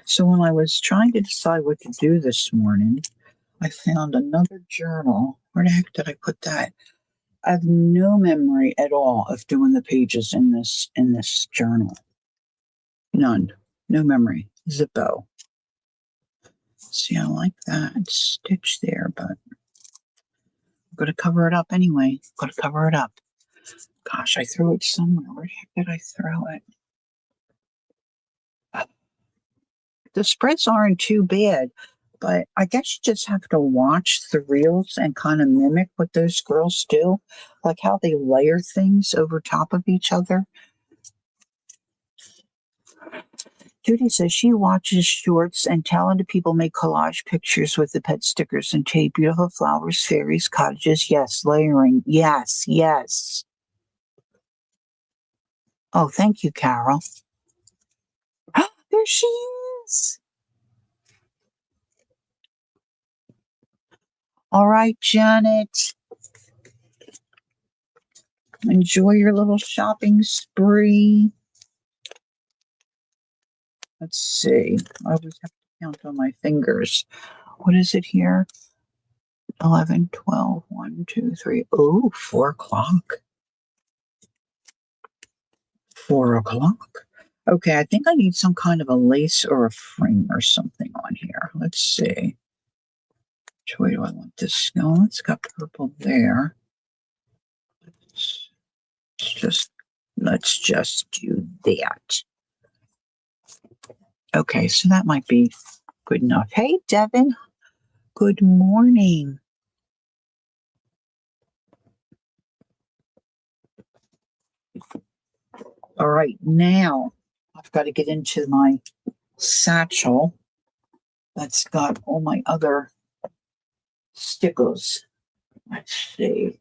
So when I was trying to decide what to do this morning, I found another journal. Where the heck did I put that? I have no memory at all of doing the pages in this journal. None. No memory. Zippo. See, I like that stitch there, but I'm going to cover it up anyway. Got to cover it up. Gosh, I threw it somewhere. Where the heck did I throw it? The spreads aren't too bad, but I guess you just have to watch the reels and kind of mimic what those girls do, like how they layer things over top of each other. Judy says she watches shorts and talented people make collage pictures with the pet stickers and tape. Beautiful flowers, fairies, cottages. Yes, layering. Yes, yes. Oh, thank you, Carol. There she is. All right, Janet. Enjoy your little shopping spree. Let's see. I always have to count on my fingers. What is it here? 11, 12, 1, 2, 3. Oh, 4 o'clock. 4 o'clock. Okay, I think I need some kind of a lace or a frame or something on here. Let's see. Which way do I want this? No, it's got purple there. Let's just do that. Okay, so that might be good enough. Hey, Devin. Good morning. All right, now I've got to get into my satchel that's got all my other stickers. Let's see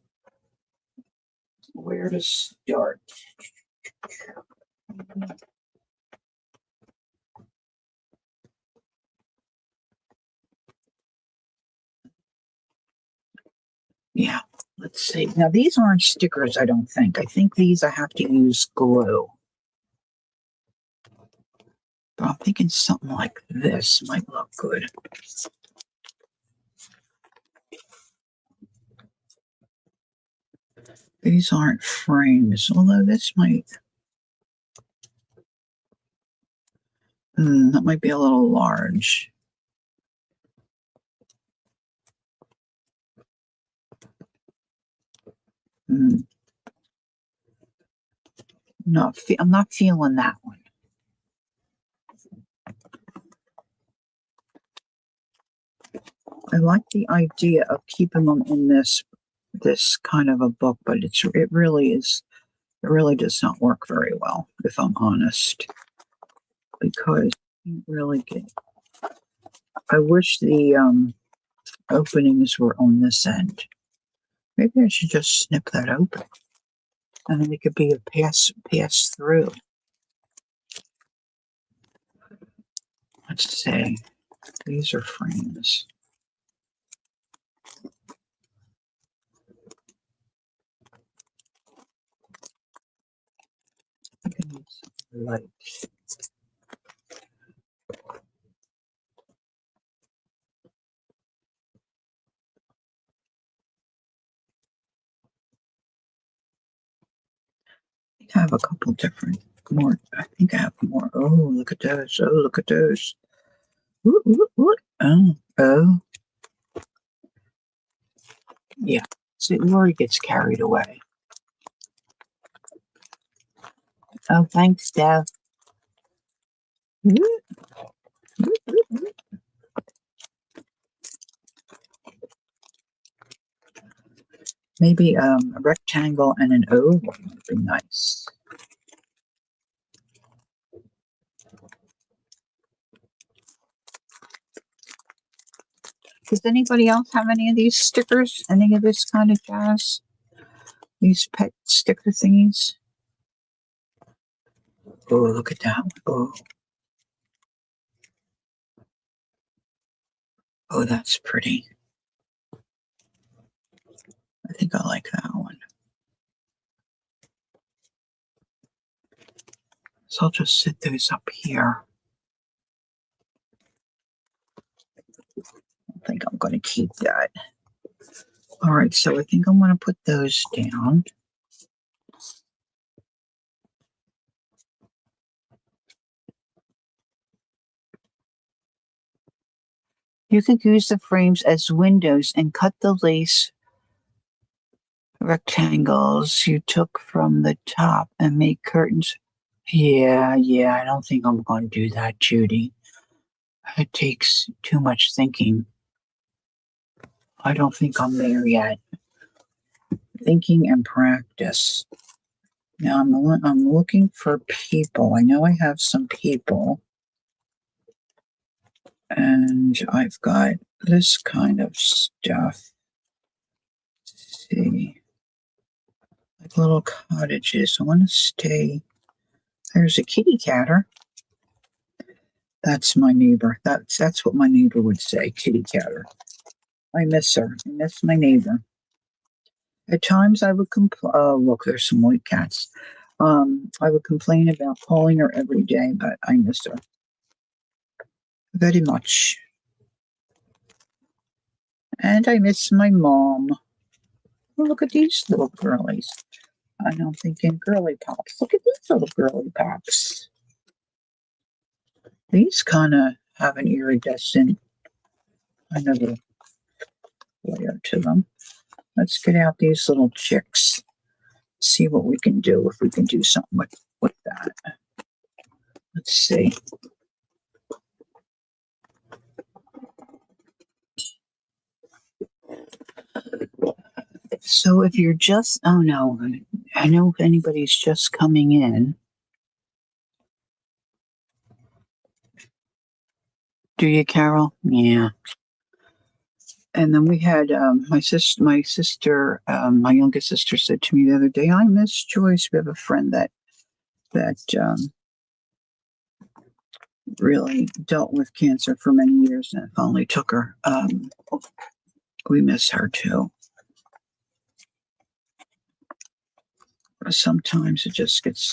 where to start. Yeah, let's see. Now, these aren't stickers, I don't think. I think these I have to use glue. But I'm thinking something like this might look good. These aren't frames, although this might... that might be a little large. No, I'm not feeling that one. I like the idea of keeping them in this kind of a book, but it really does not work very well, if I'm honest, because you really get. I wish the openings were on this end. Maybe I should just snip that open. And then it could be a pass through. Let's see. These are frames. I can use some light. I have a couple different more. I think I have more. Oh, look at those. Oh, look at those. Ooh, ooh, ooh. Oh, oh. Yeah. See, Lori gets carried away. Oh, thanks, Dev. Ooh, ooh, ooh, ooh. Maybe a rectangle and an oval would be nice. Does anybody else have any of these stickers? Any of this kind of jazz? These pet sticker thingies? Oh, look at that. Oh, oh, that's pretty. I think I like that one. So I'll just set those up here. I think I'm going to keep that. All right, so I think I'm going to put those down. You could use the frames as windows and cut the lace rectangles you took from the top and make curtains. Yeah, I don't think I'm going to do that, Judy. It takes too much thinking. I don't think I'm there yet. Thinking and practice. Now I'm looking for people. I know I have some people. And I've got this kind of stuff. Let's see. Like little cottages. I want to stay. There's a kitty catter. That's my neighbor. That's what my neighbor would say, kitty catter. I miss her. I miss my neighbor. At times I would complain. Oh, look, there's some white cats. I would complain about calling her every day, but I miss her very much. And I miss my mom. Oh, look at these little girlies. And I'm thinking girly pops. Look at these little girly pops. These kind of have an iridescent kind of a layer to them. Let's get out these little chicks. See what we can do, if we can do something with that. Let's see. So if you're just, oh no, I know if anybody's just coming in. Do you, Carol? Yeah. And then we had my sister, my youngest sister said to me the other day, I miss Joyce. We have a friend that really dealt with cancer for many years and it finally took her. We miss her too. Sometimes it just gets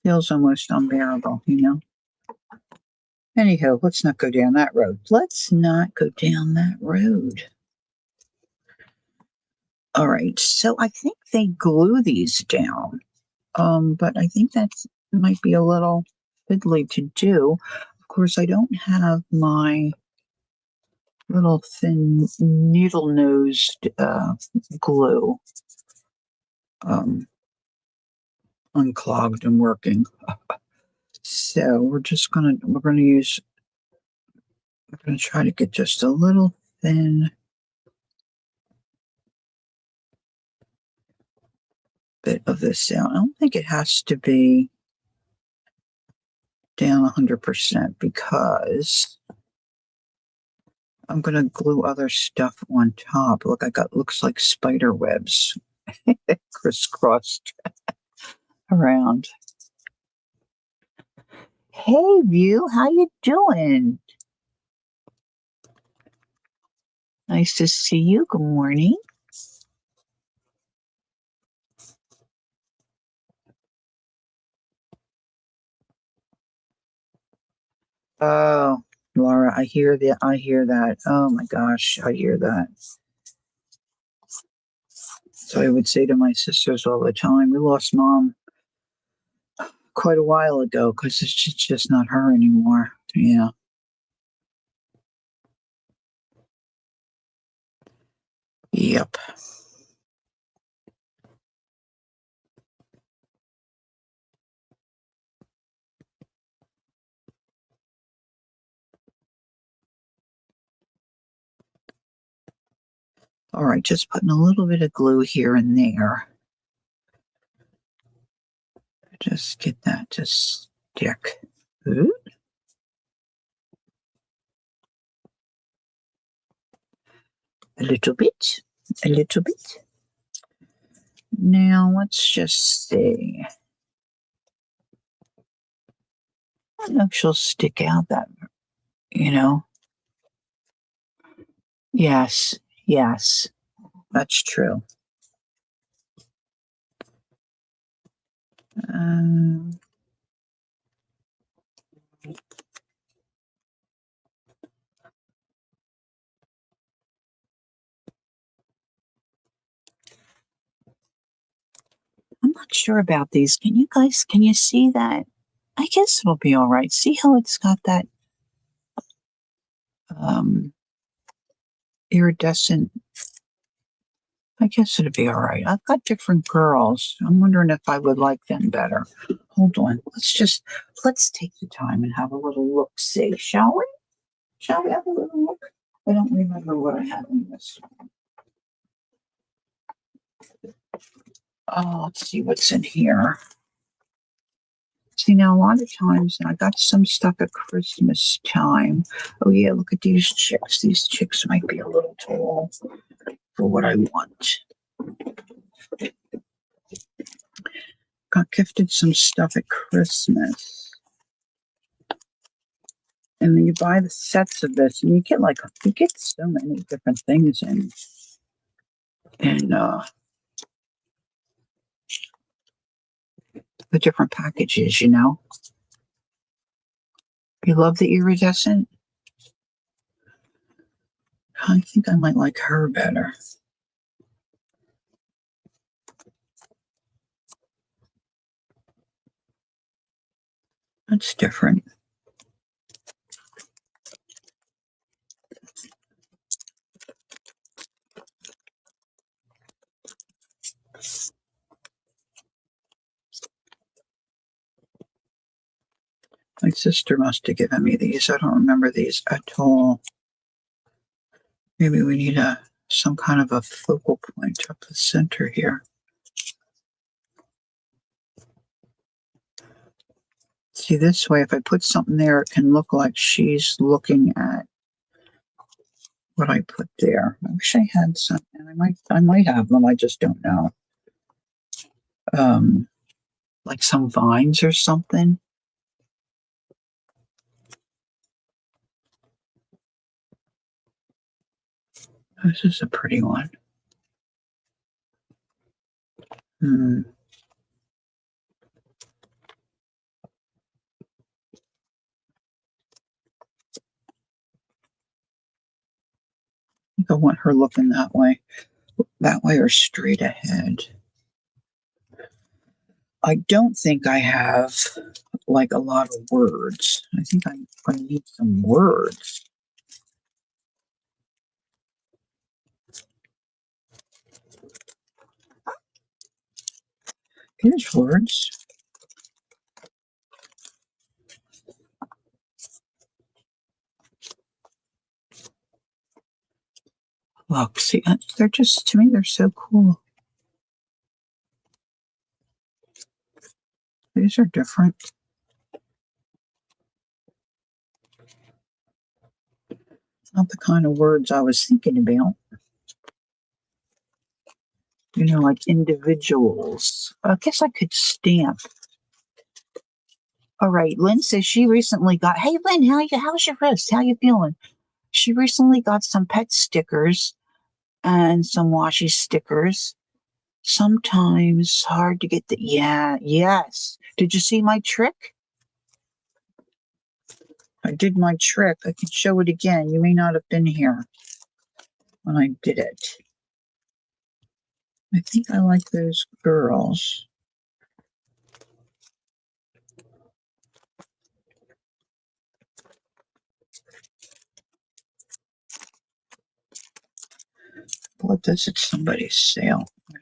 feels almost unbearable, you know? Anyhow, let's not go down that road. Let's not go down that road. All right, so I think they glue these down, but I think that might be a little fiddly to do. Of course, I don't have my little thin needle-nosed glue unclogged and working. So we're gonna try to get just a little thin bit of this out. I don't think it has to be down 100% because I'm going to glue other stuff on top. Look, looks like spider webs crisscrossed around. Hey, View, how you doing? Nice to see you. Good morning. Oh, Laura, I hear that. I hear that. Oh my gosh, I hear that. So I would say to my sisters all the time, we lost mom quite a while ago because it's just not her anymore. Yeah. Yep. All right, just putting a little bit of glue here and there. Just get that to stick. Ooh. A little bit. A little bit. Now let's just see. I don't know if she'll stick out that, you know. Yes, yes, that's true. Um, I'm not sure about these. Can you see that? I guess it'll be all right. See how it's got that um, iridescent. I guess it'll be all right. I've got different girls. I'm wondering if I would like them better. Hold on. Let's take the time and have a little look. See, shall we? Shall we have a little look? I don't remember what I had in this. Oh, let's see what's in here. See, now a lot of times, and I got some stuff at Christmas time. Oh yeah, look at these chicks. These chicks might be a little tall for what I want. Got gifted some stuff at Christmas. And then you buy the sets of this, and you get so many different things in the different packages. You love the iridescent. I think I might like her better. That's different. My sister must have given me these. I don't remember these at all. Maybe we need some kind of a focal point up the center here. See, this way, if I put something there, it can look like she's looking at what I put there. I wish I had some, and I might have them. I just don't know. Like some vines or something. This is a pretty one. Hmm. I think I want her looking that way or straight ahead. I don't think I have like a lot of words. I think I'm going to need some words. Here's words. Look, see, they're just, to me, they're so cool. These are different. Not the kind of words I was thinking about. You know, like individuals. I guess I could stamp. All right, Lynn says she recently got. Hey, Lynn, how's your wrist? How you feeling? She recently got some pet stickers and some washi stickers. Sometimes hard to get the. Yeah, yes. Did you see my trick? I did my trick. I can show it again. You may not have been here when I did it. I think I like those girls. What does it? Somebody's sale. I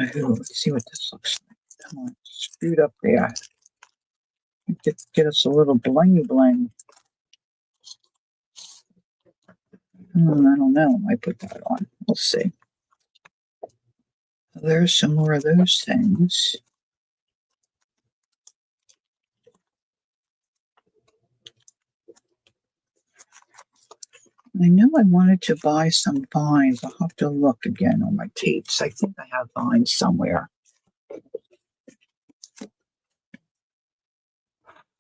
don't know. Let's see what this looks like. Come on, scoot up there. Get us a little bling bling. I don't know. I put that on. We'll see. There's some more of those things. I know I wanted to buy some vines. I'll have to look again on my tapes. I think I have vines somewhere.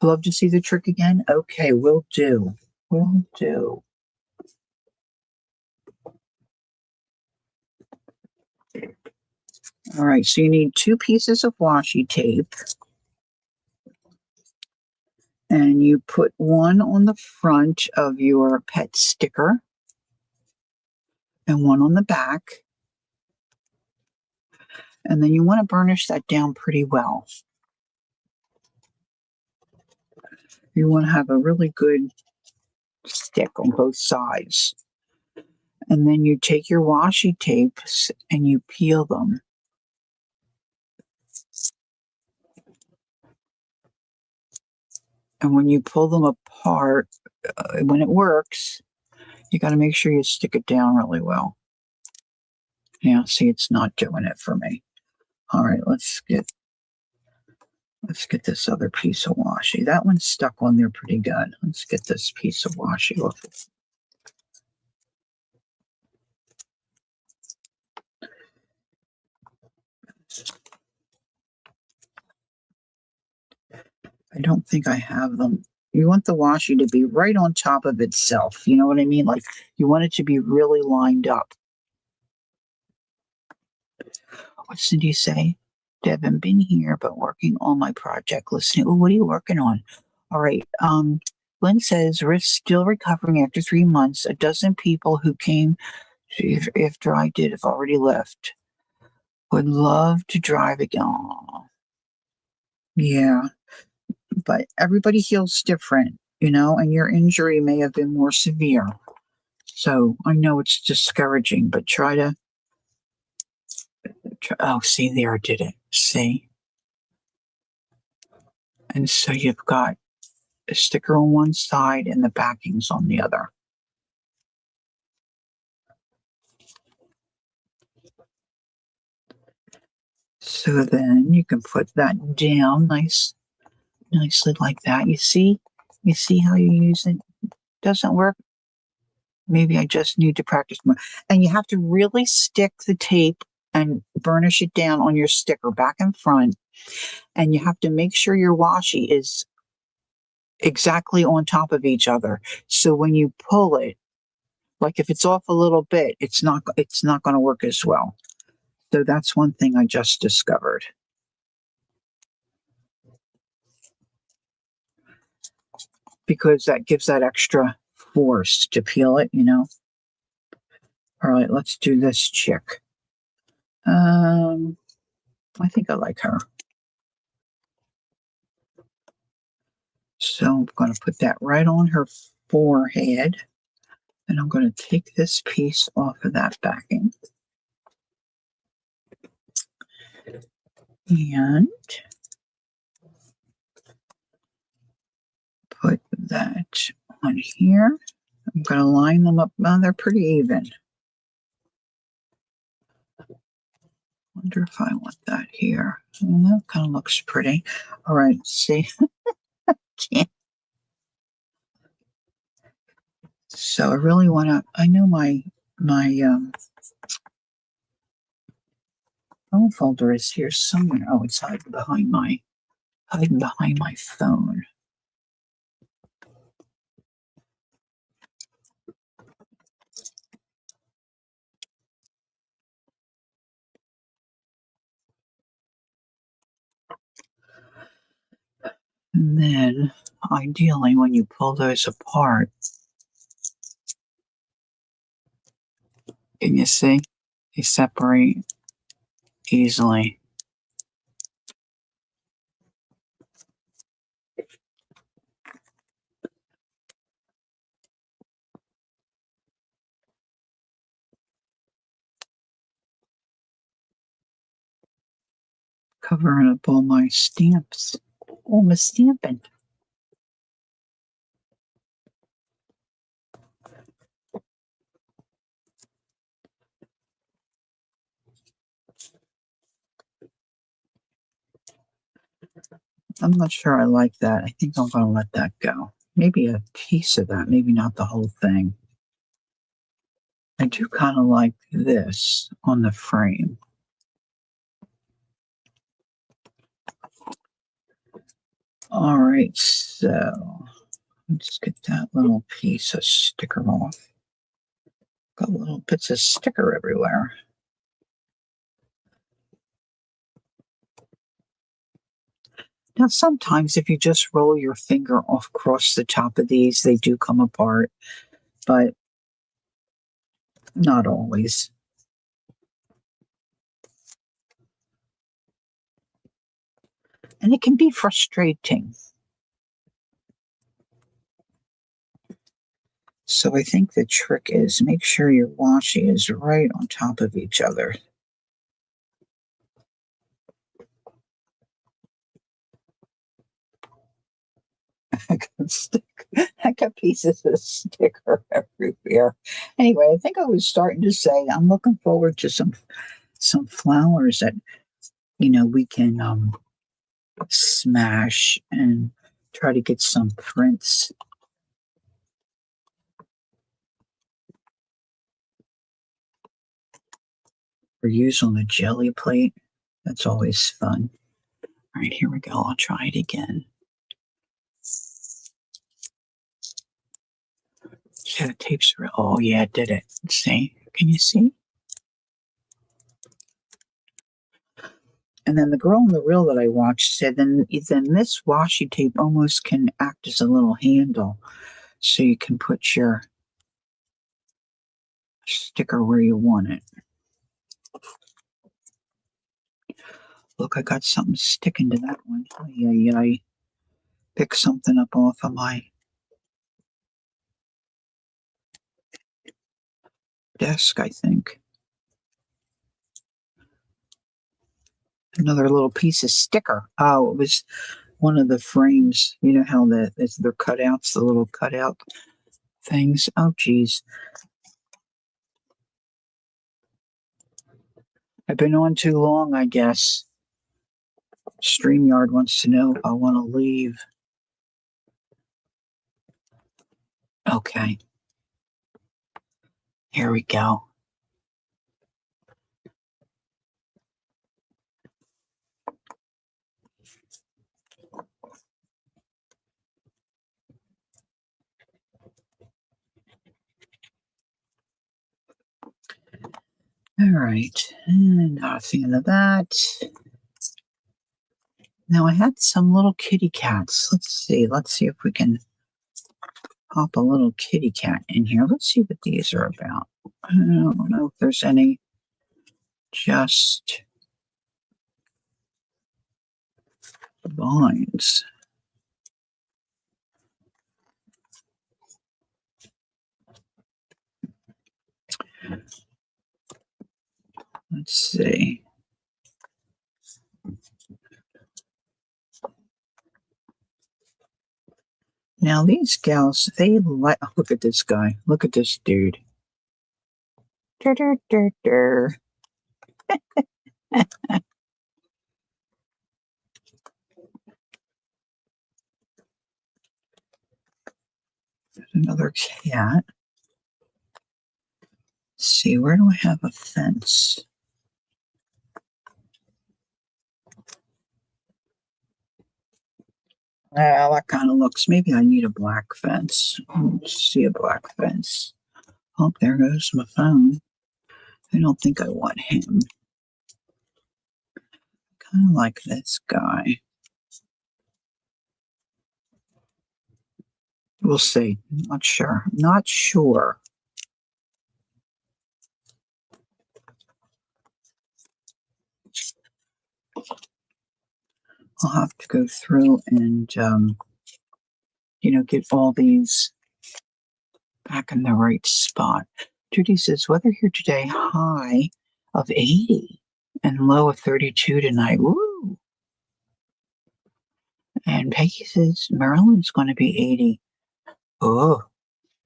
Love to see the trick again? Okay, will do. Will do. All right, so you need 2 pieces of washi tape. And you put one on the front of your pet sticker and one on the back. And then you want to burnish that down pretty well. You want to have a really good stick on both sides. And then you take your washi tapes and you peel them. And when you pull them apart, when it works, you got to make sure you stick it down really well. Yeah, see, it's not doing it for me. All right, let's get this other piece of washi. That one's stuck on there pretty good. Let's get this piece of washi off. I don't think I have them. You want the washi to be right on top of itself. You know what I mean? Like you want it to be really lined up. What did you say? Devin, been here, but working on my project, listening. Oh, what are you working on? All right. Lynn says, Rick's still recovering after 3 months. A dozen people who came after I did have already left. Would love to drive again. Aw. Yeah, but everybody heals different, and your injury may have been more severe. So I know it's discouraging, but try. Oh, see, there, did it. See? And so you've got a sticker on one side and the backings on the other. So then you can put that down nicely like that. You see how you use it? Doesn't work. Maybe I just need to practice more. And you have to really stick the tape and burnish it down on your sticker back and front. And you have to make sure your washi is exactly on top of each other. So when you pull it, like if it's off a little bit, it's not going to work as well. So that's one thing I just discovered. Because that gives that extra force to peel it, All right, let's do this chick. I think I like her. So I'm going to put that right on her forehead. And I'm going to take this piece off of that backing. And put that on here. I'm going to line them up. Well, they're pretty even. Wonder if I want that here. Well, that kind of looks pretty. All right, see. Can't. So I really want to, I know my phone folder is here somewhere. Oh, it's hiding behind my phone. And then, ideally, when you pull those apart, can you see? They separate easily. Covering up all my stamps. All my stamping. I'm not sure I like that. I think I'm going to let that go. Maybe a piece of that, maybe not the whole thing. I do kind of like this on the frame. All right, so let's get that little piece of sticker off. Got little bits of sticker everywhere. Now, sometimes if you just roll your finger off across the top of these, they do come apart, but not always. And it can be frustrating. So I think the trick is make sure your washi is right on top of each other. I got pieces of sticker everywhere. Anyway, I think I was starting to say I'm looking forward to some flowers that we can smash and try to get some prints. Or use on the jelly plate. That's always fun. All right, here we go. I'll try it again. Yeah, the tape's real. Oh, yeah, it did it. See? Can you see? And then the girl in the reel that I watched said then this washi tape almost can act as a little handle. So you can put your sticker where you want it. Look, I got something sticking to that one. I picked something up off of my desk, I think. Another little piece of sticker. Oh, it was one of the frames. You know how they're cutouts, the little cutout things. Oh, geez. I've been on too long, I guess. StreamYard wants to know if I want to leave. Okay. Here we go. All right. And nothing of that. Now I had some little kitty cats. Let's see. Let's see if we can pop a little kitty cat in here. Let's see what these are about. I don't know if there's any just vines. Let's see. Now these gals, they like. Look at this guy. Look at this dude. Dur, dur, dur, dur. There's another cat. see, where do I have a fence? That kind of looks, maybe I need a black fence. Let's see a black fence. Oh, there goes my phone. I don't think I want him. Kind of like this guy. We'll see. Not sure. Not sure. I'll have to go through and, get all these back in the right spot. Judy says, weather here today, high of 80 and low of 32 tonight. Woo! And Peggy says, Maryland's going to be 80. Oh,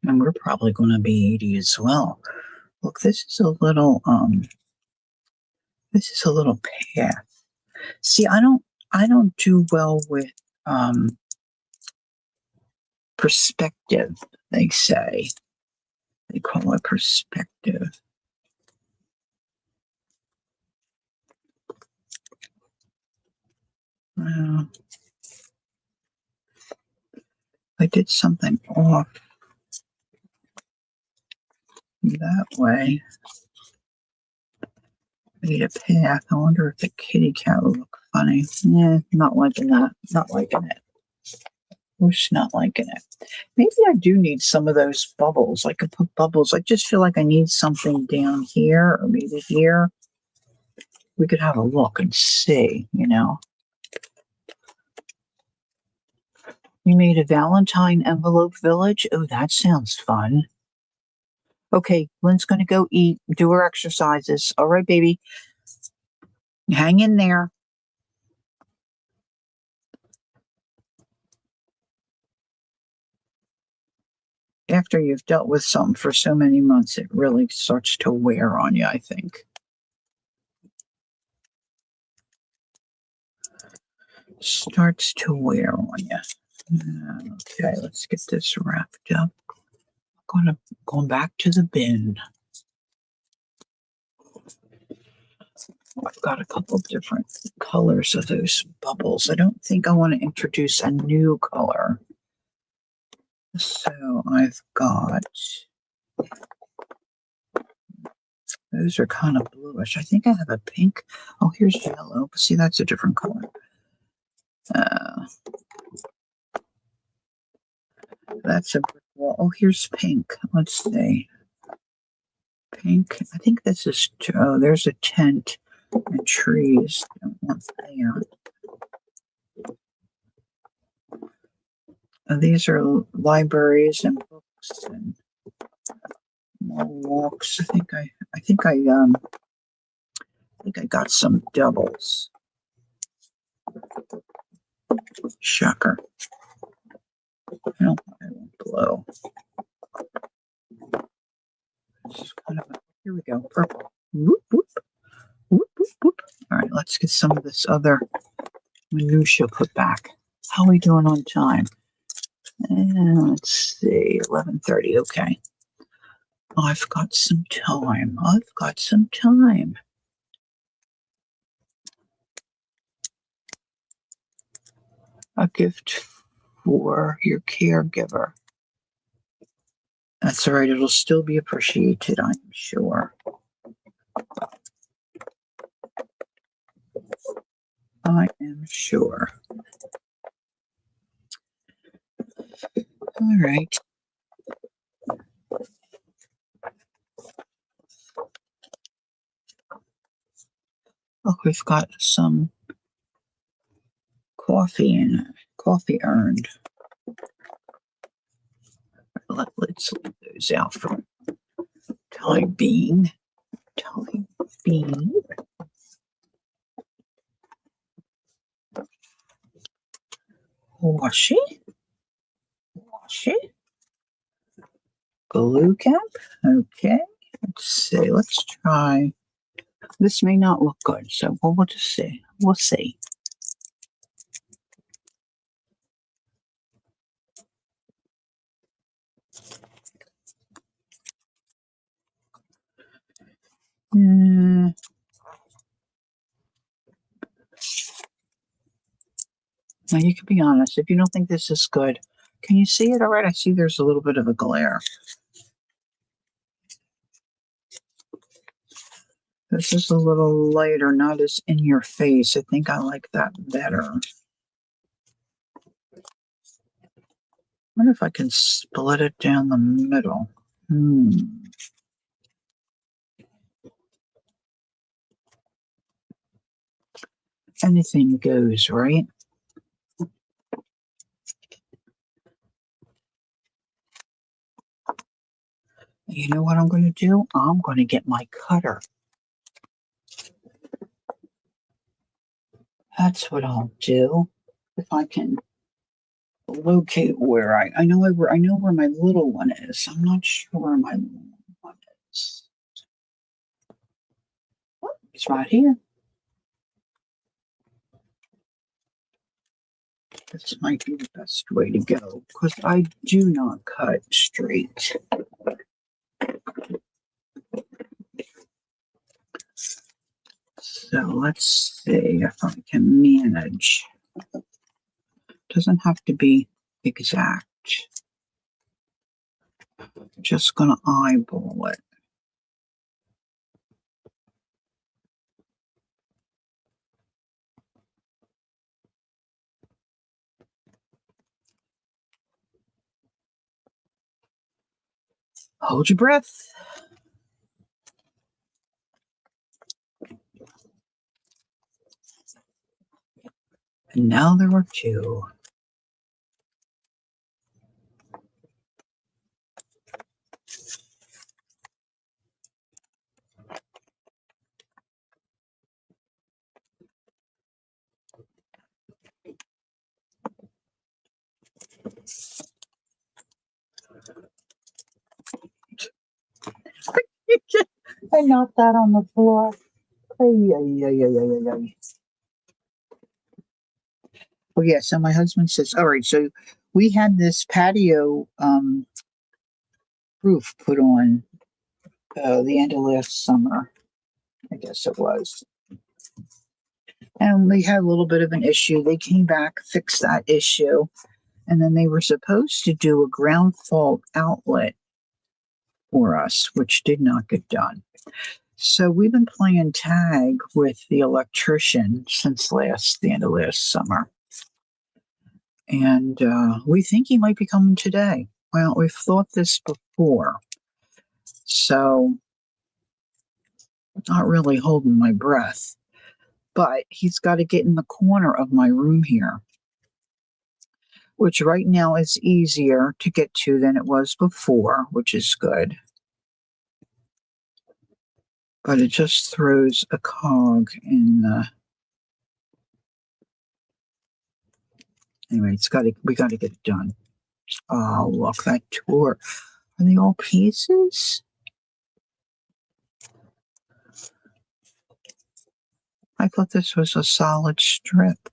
and we're probably going to be 80 as well. Look, this is a little path. See, I don't do well with perspective, they say. They call it perspective. I did something off that way. Made a path. I wonder if the kitty cat would look funny. Yeah, not liking that. Not liking it. Who's not liking it? Maybe I do need some of those bubbles. I could put bubbles. I just feel like I need something down here or maybe here. We could have a look and see, You made a Valentine envelope village? Oh, that sounds fun. Okay, Lynn's going to go eat, do her exercises. All right, baby. Hang in there. After you've dealt with something for so many months, it really starts to wear on you, I think. Starts to wear on you. Okay, let's get this wrapped up. Going back to the bin. I've got a couple different colors of those bubbles. I don't think I want to introduce a new color. So I've got, those are kind of bluish. I think I have a pink. Oh, here's yellow. See, that's a different color. That's a brick wall. Oh, here's pink. Let's see. Pink. I think this is, oh, there's a tent and trees. Don't want that. These are libraries and books and more walks. I think I got some doubles. Shocker. I want blue. Here we go. Purple. Whoop, whoop. Whoop, whoop, whoop. All right, let's get some of this other minutia put back. How are we doing on time? And let's see, 11:30. Okay. I've got some time. A gift for your caregiver. That's all right. It'll still be appreciated, I'm sure. I am sure. All right. Oh, we've got some coffee in it. Coffee earned. Let's leave those out for time being. Washi. Glue cap. Okay. Let's see. Let's try. This may not look good, so we'll just see. We'll see. Mm, now you can be honest. If you don't think this is good, can you see it all right? I see there's a little bit of a glare. This is a little lighter, not as in your face. I think I like that better. Wonder if I can split it down the middle. Anything goes, right? You know what I'm going to do? I'm going to get my cutter. That's what I'll do. If I can locate where I know I know where my little one is. I'm not sure where my little one is. Oh, it's right here. This might be the best way to go because I do not cut straight. So let's see if I can manage. Doesn't have to be exact. Just gonna eyeball it. Hold your breath. And now there are two. I knocked that on the floor. Ay, ay, ay, ay, ay, ay. Oh yeah, so my husband says, all right, so we had this patio roof put on the end of last summer, I guess it was. And we had a little bit of an issue. They came back, fixed that issue, and then they were supposed to do a ground fault outlet for us, which did not get done. So we've been playing tag with the electrician since the end of last summer. And we think he might be coming today. Well, we've thought this before. So not really holding my breath. But he's got to get in the corner of my room here, which right now is easier to get to than it was before, which is good. But it just throws a cog in the. Anyway, we got to get it done. Oh, look, that tour. Are they all pieces? I thought this was a solid strip.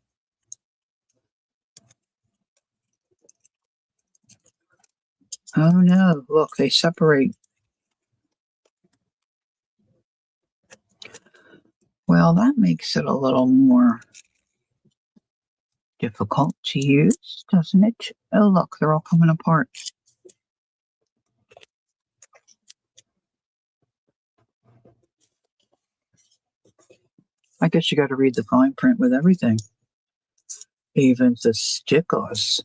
Oh no, look, they separate. Well, that makes it a little more difficult to use, doesn't it? Oh, look, they're all coming apart. I guess you got to read the fine print with everything, even the stickers.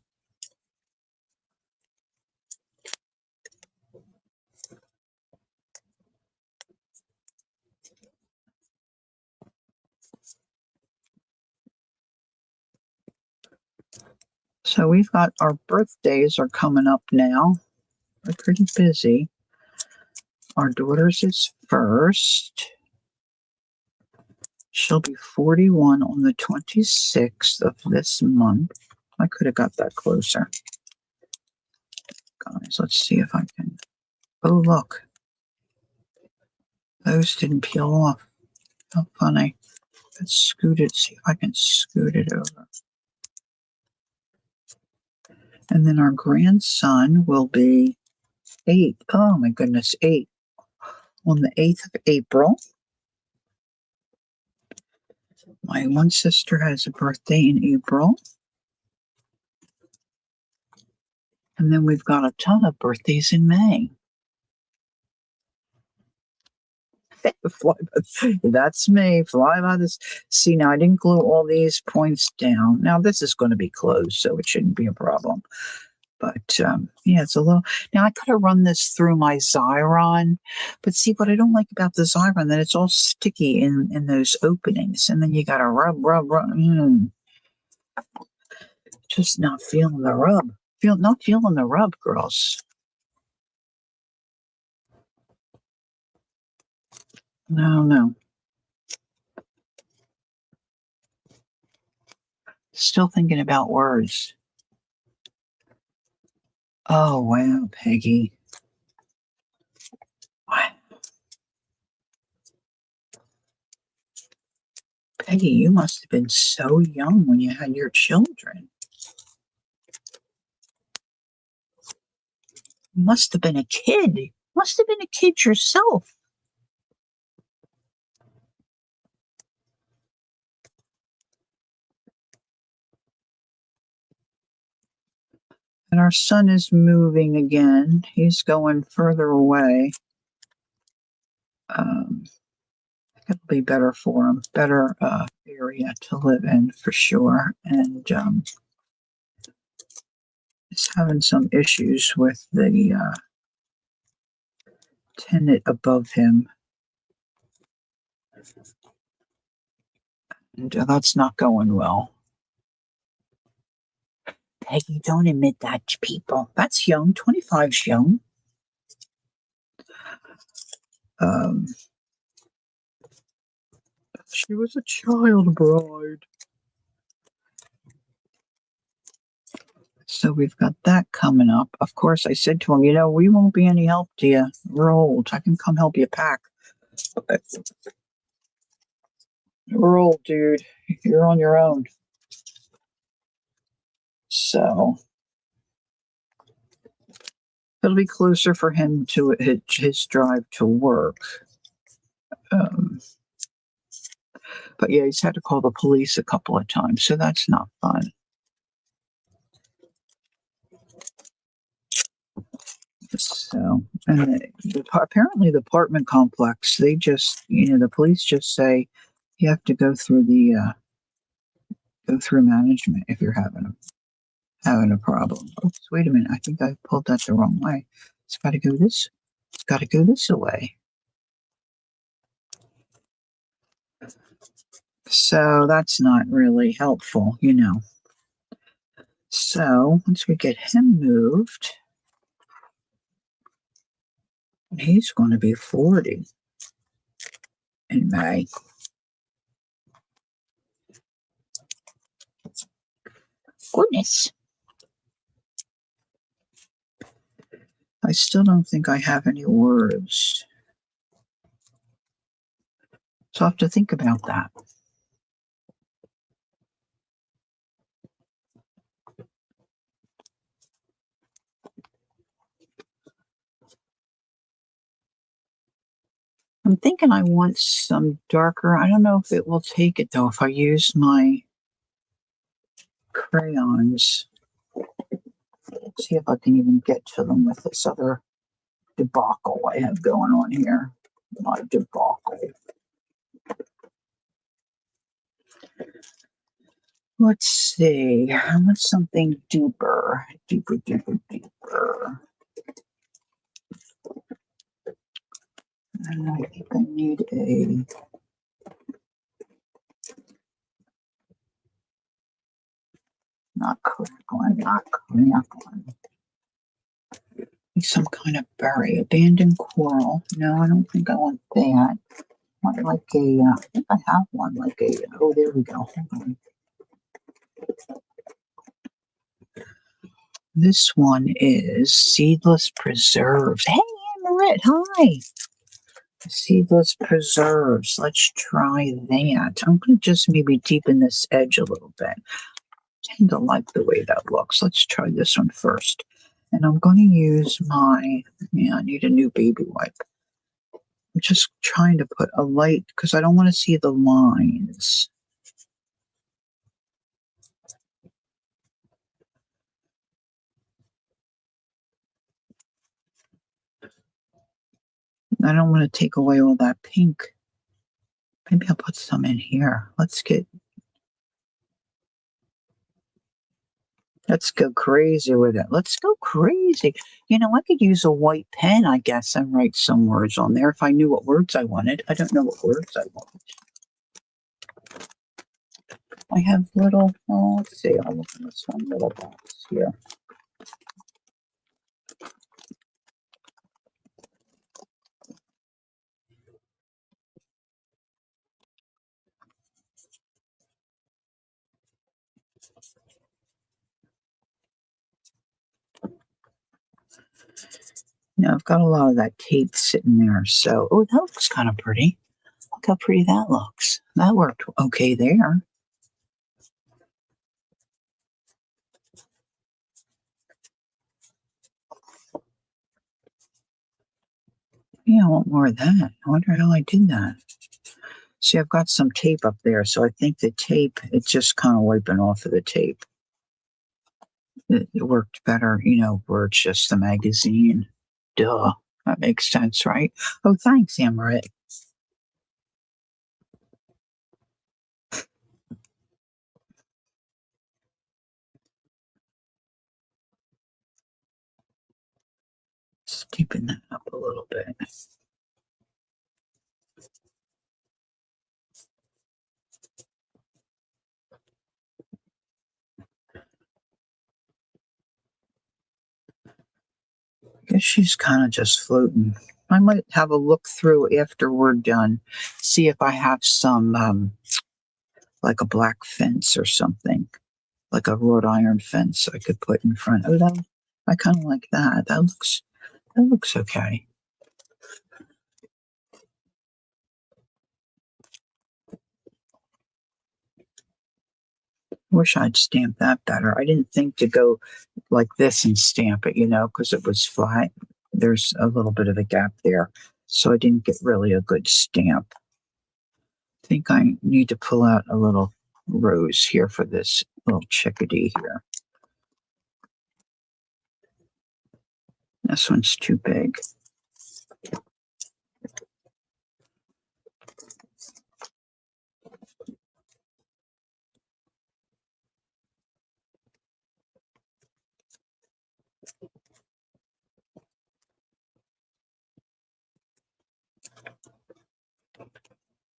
So we've got our birthdays are coming up now. We're pretty busy. Our daughter's is first. She'll be 41 on the 26th of this month. I could have got that closer. Guys, let's see if I can. Oh, look. Those didn't peel off. How funny. Let's scoot it. See if I can scoot it over. And then our grandson will be 8. Oh, my goodness, 8. On the 8th of April. My one sister has a birthday in April. And then we've got a ton of birthdays in May. That's me. Fly by this. See, now I didn't glue all these points down. Now this is going to be closed, so it shouldn't be a problem. But yeah, it's a little. Now I could have run this through my Xyron, but see what I don't like about the Xyron that it's all sticky in those openings, and then you got to rub. Just not feeling the rub. Not feeling the rub, girls. No. Still thinking about words. Oh, wow, Peggy. What? Peggy, you must have been so young when you had your children. You must have been a kid. Must have been a kid yourself. And our son is moving again. He's going further away. It'll be better for him. Better area to live in for sure. And he's having some issues with the tenant above him. And that's not going well. Peggy, don't admit that to people. That's young. 25's young. She was a child bride. So we've got that coming up. Of course, I said to him, we won't be any help to you. We're old. I can come help you pack. But we're old, dude. You're on your own. So it'll be closer for him to his drive to work. But yeah, he's had to call the police a couple of times, so that's not fun. So, and apparently the apartment complex, they just, the police just say you have to go through management if you're having a problem. Oops, wait a minute. I think I pulled that the wrong way. It's got to go this way. So that's not really helpful, So once we get him moved, he's going to be 40 in May. Goodness. I still don't think I have any words. So I have to think about that. I'm thinking I want some darker. I don't know if it will take it though if I use my crayons. See if I can even get to them with this other debacle I have going on here. My debacle. Let's see. I want something deeper. Deeper. And I think I need not crackling. Some kind of berry. Abandoned coral. No, I don't think I want that. I want like I think I have one. Oh, there we go. Hold on. This one is seedless preserves. Hey, Marit, hi. Seedless preserves. Let's try that. I'm going to just maybe deepen this edge a little bit. I tend to like the way that looks. Let's try this one first. And I'm going to use I need a new baby wipe. I'm just trying to put a light because I don't want to see the lines. I don't want to take away all that pink. Maybe I'll put some in here. Let's go crazy with it. Let's go crazy. I could use a white pen, I guess, and write some words on there if I knew what words I wanted. I don't know what words I want. I have let's see, I'll look in this one little box here. I've got a lot of that tape sitting there. So, oh, that looks kind of pretty. Look how pretty that looks. That worked okay there. Yeah, I want more of that. I wonder how I did that. See, I've got some tape up there, so I think the tape, it's just kind of wiping off of the tape. It worked better, where it's just the magazine. Duh. That makes sense, right? Oh, thanks, Amaret. Steeping that up a little bit. I guess she's kind of just floating. I might have a look through after we're done, see if I have some, like a black fence or something, like a wrought iron fence I could put in front. Oh, I kind of like that. That looks okay. Wish I'd stamped that better. I didn't think to go like this and stamp it, because it was flat. There's a little bit of a gap there, so I didn't get really a good stamp. I think I need to pull out a little rose here for this little chickadee here. This one's too big.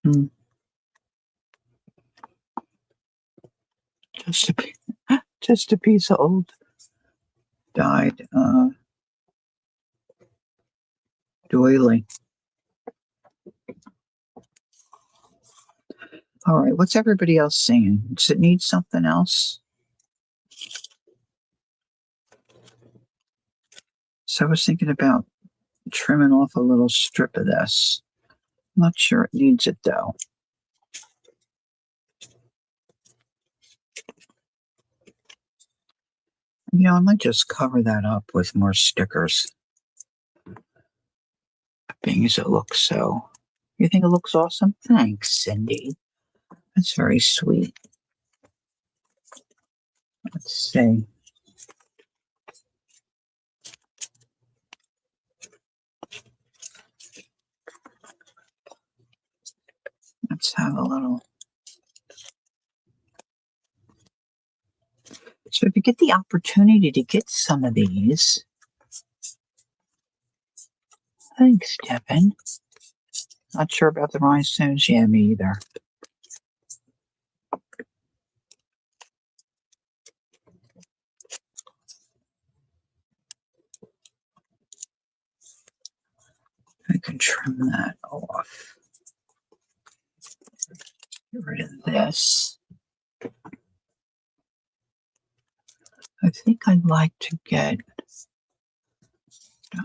Hmm. Just a piece of old dyed doily. All right, what's everybody else saying? Does it need something else? So I was thinking about trimming off a little strip of this. I'm not sure it needs it though. I might just cover that up with more stickers. Being as it looks so. You think it looks awesome? Thanks, Cindy. That's very sweet. Let's see. Let's have a little. So if you get the opportunity to get some of these, thanks, Devin. Not sure about the rhinestones. Yeah, me either. I can trim that off. Get rid of this. I think I'd like to get,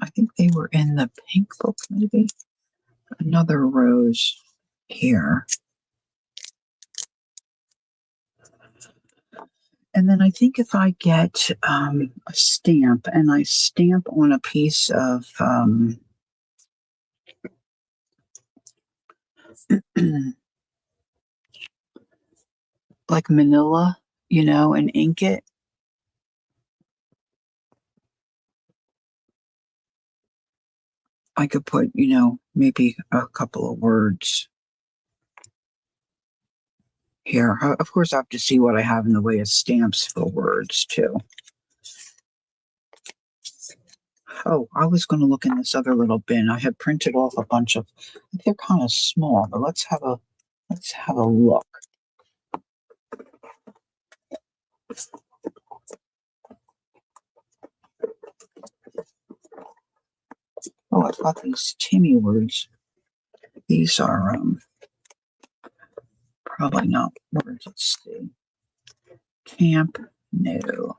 I think they were in the pink book, maybe. Another rose here. And then I think if I get a stamp and I stamp on a piece of like manila, and ink it. I could put, maybe a couple of words here. Of course, I have to see what I have in the way of stamps for words too. Oh, I was going to look in this other little bin. I had printed off a bunch of. They're kind of small, but let's have a look. Oh, I've got these Timmy words. These are probably not words. Let's see. Camp, no.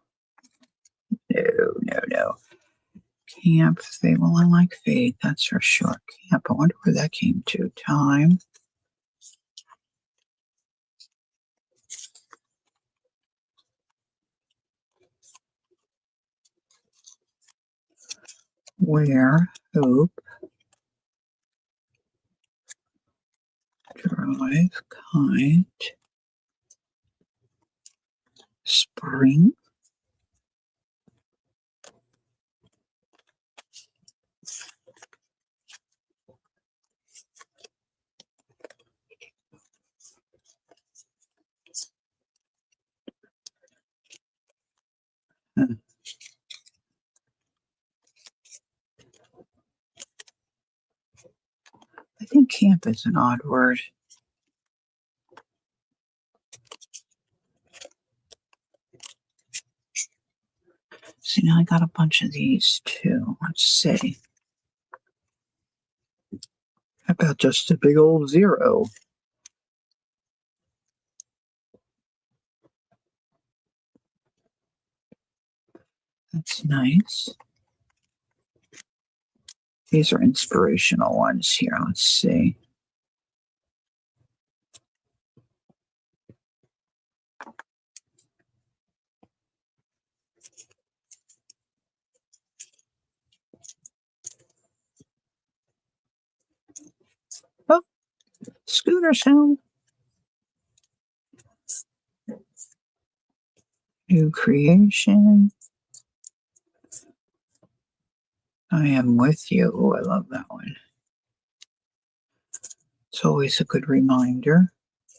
Camp, faith. Well, I like faith, that's for sure. Camp, I wonder where that came to. Time. Where, hope, drive, kind, spring. Hmm. I think camp is an odd word. See, now I got a bunch of these too. Let's see. How about just a big old 0? That's nice. These are inspirational ones here. Let's see. Oh, schooner sound. New creation. I am with you. Oh, I love that one. It's always a good reminder.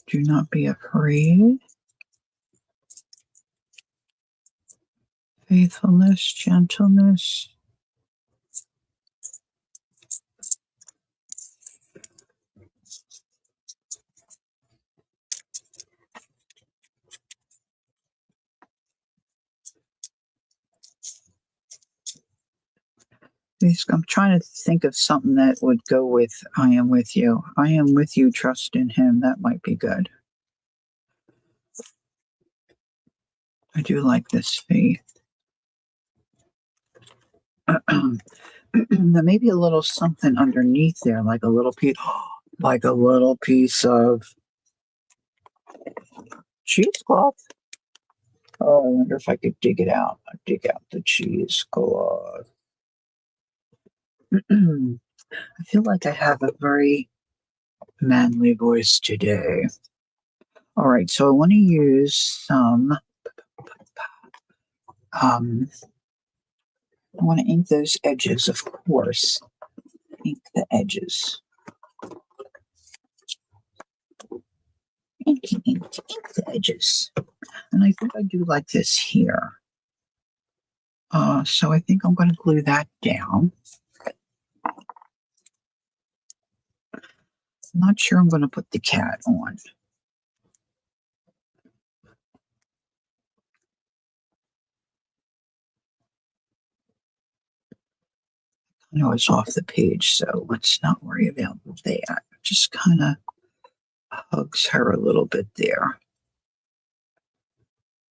Do not be afraid. Faithfulness, gentleness. I'm trying to think of something that would go with I am with you. I am with you, trust in him. That might be good. I do like this faith. There may be a little something underneath there, like a little piece of cheesecloth. Oh, I wonder if I could dig it out. I'd dig out the cheesecloth. I feel like I have a very manly voice today. All right, so I want to use some. I want to ink those edges, of course. Ink the edges. Ink the edges. And I think I do like this here. So I think I'm going to glue that down. I'm not sure I'm going to put the cat on. I know it's off the page, so let's not worry about that. Just kind of hugs her a little bit there.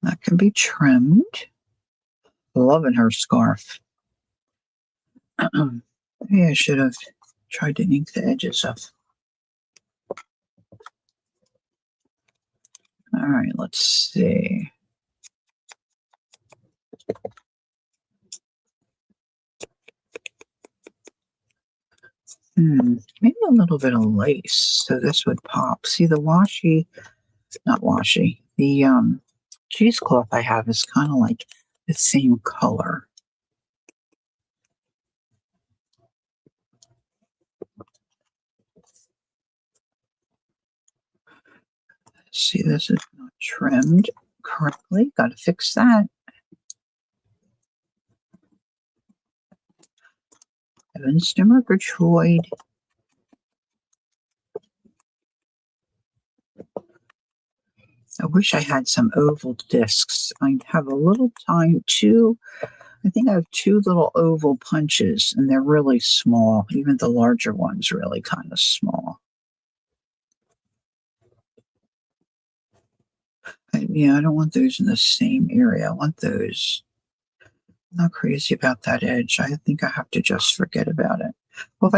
That can be trimmed. Loving her scarf. Maybe I should have tried to ink the edges of. All right, let's see. Maybe a little bit of lace, so this would pop. See the not washi, the cheesecloth I have is kind of like the same color. See, this is not trimmed correctly. Got to fix that. Evans to Murgatroyd. I wish I had some oval discs. I have a little time too. I think I have two little oval punches, and they're really small. Even the larger one's really kind of small. Yeah, I don't want those in the same area. I want those. I'm not crazy about that edge. I think I have to just forget about it. Well,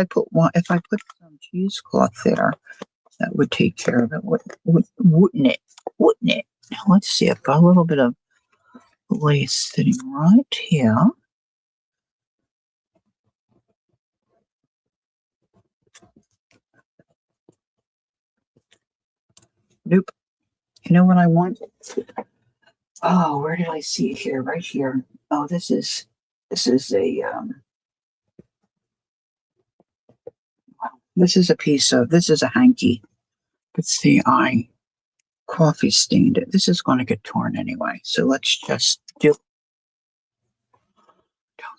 if I put some cheesecloth there, that would take care of it, wouldn't it? Wouldn't it? Now, let's see. I've got a little bit of lace sitting right here. Nope. You know what I want? Oh, where did I see it here? Right here. Oh, this is this is a hanky. Let's see, I coffee stained it. This is going to get torn anyway. So let's just don't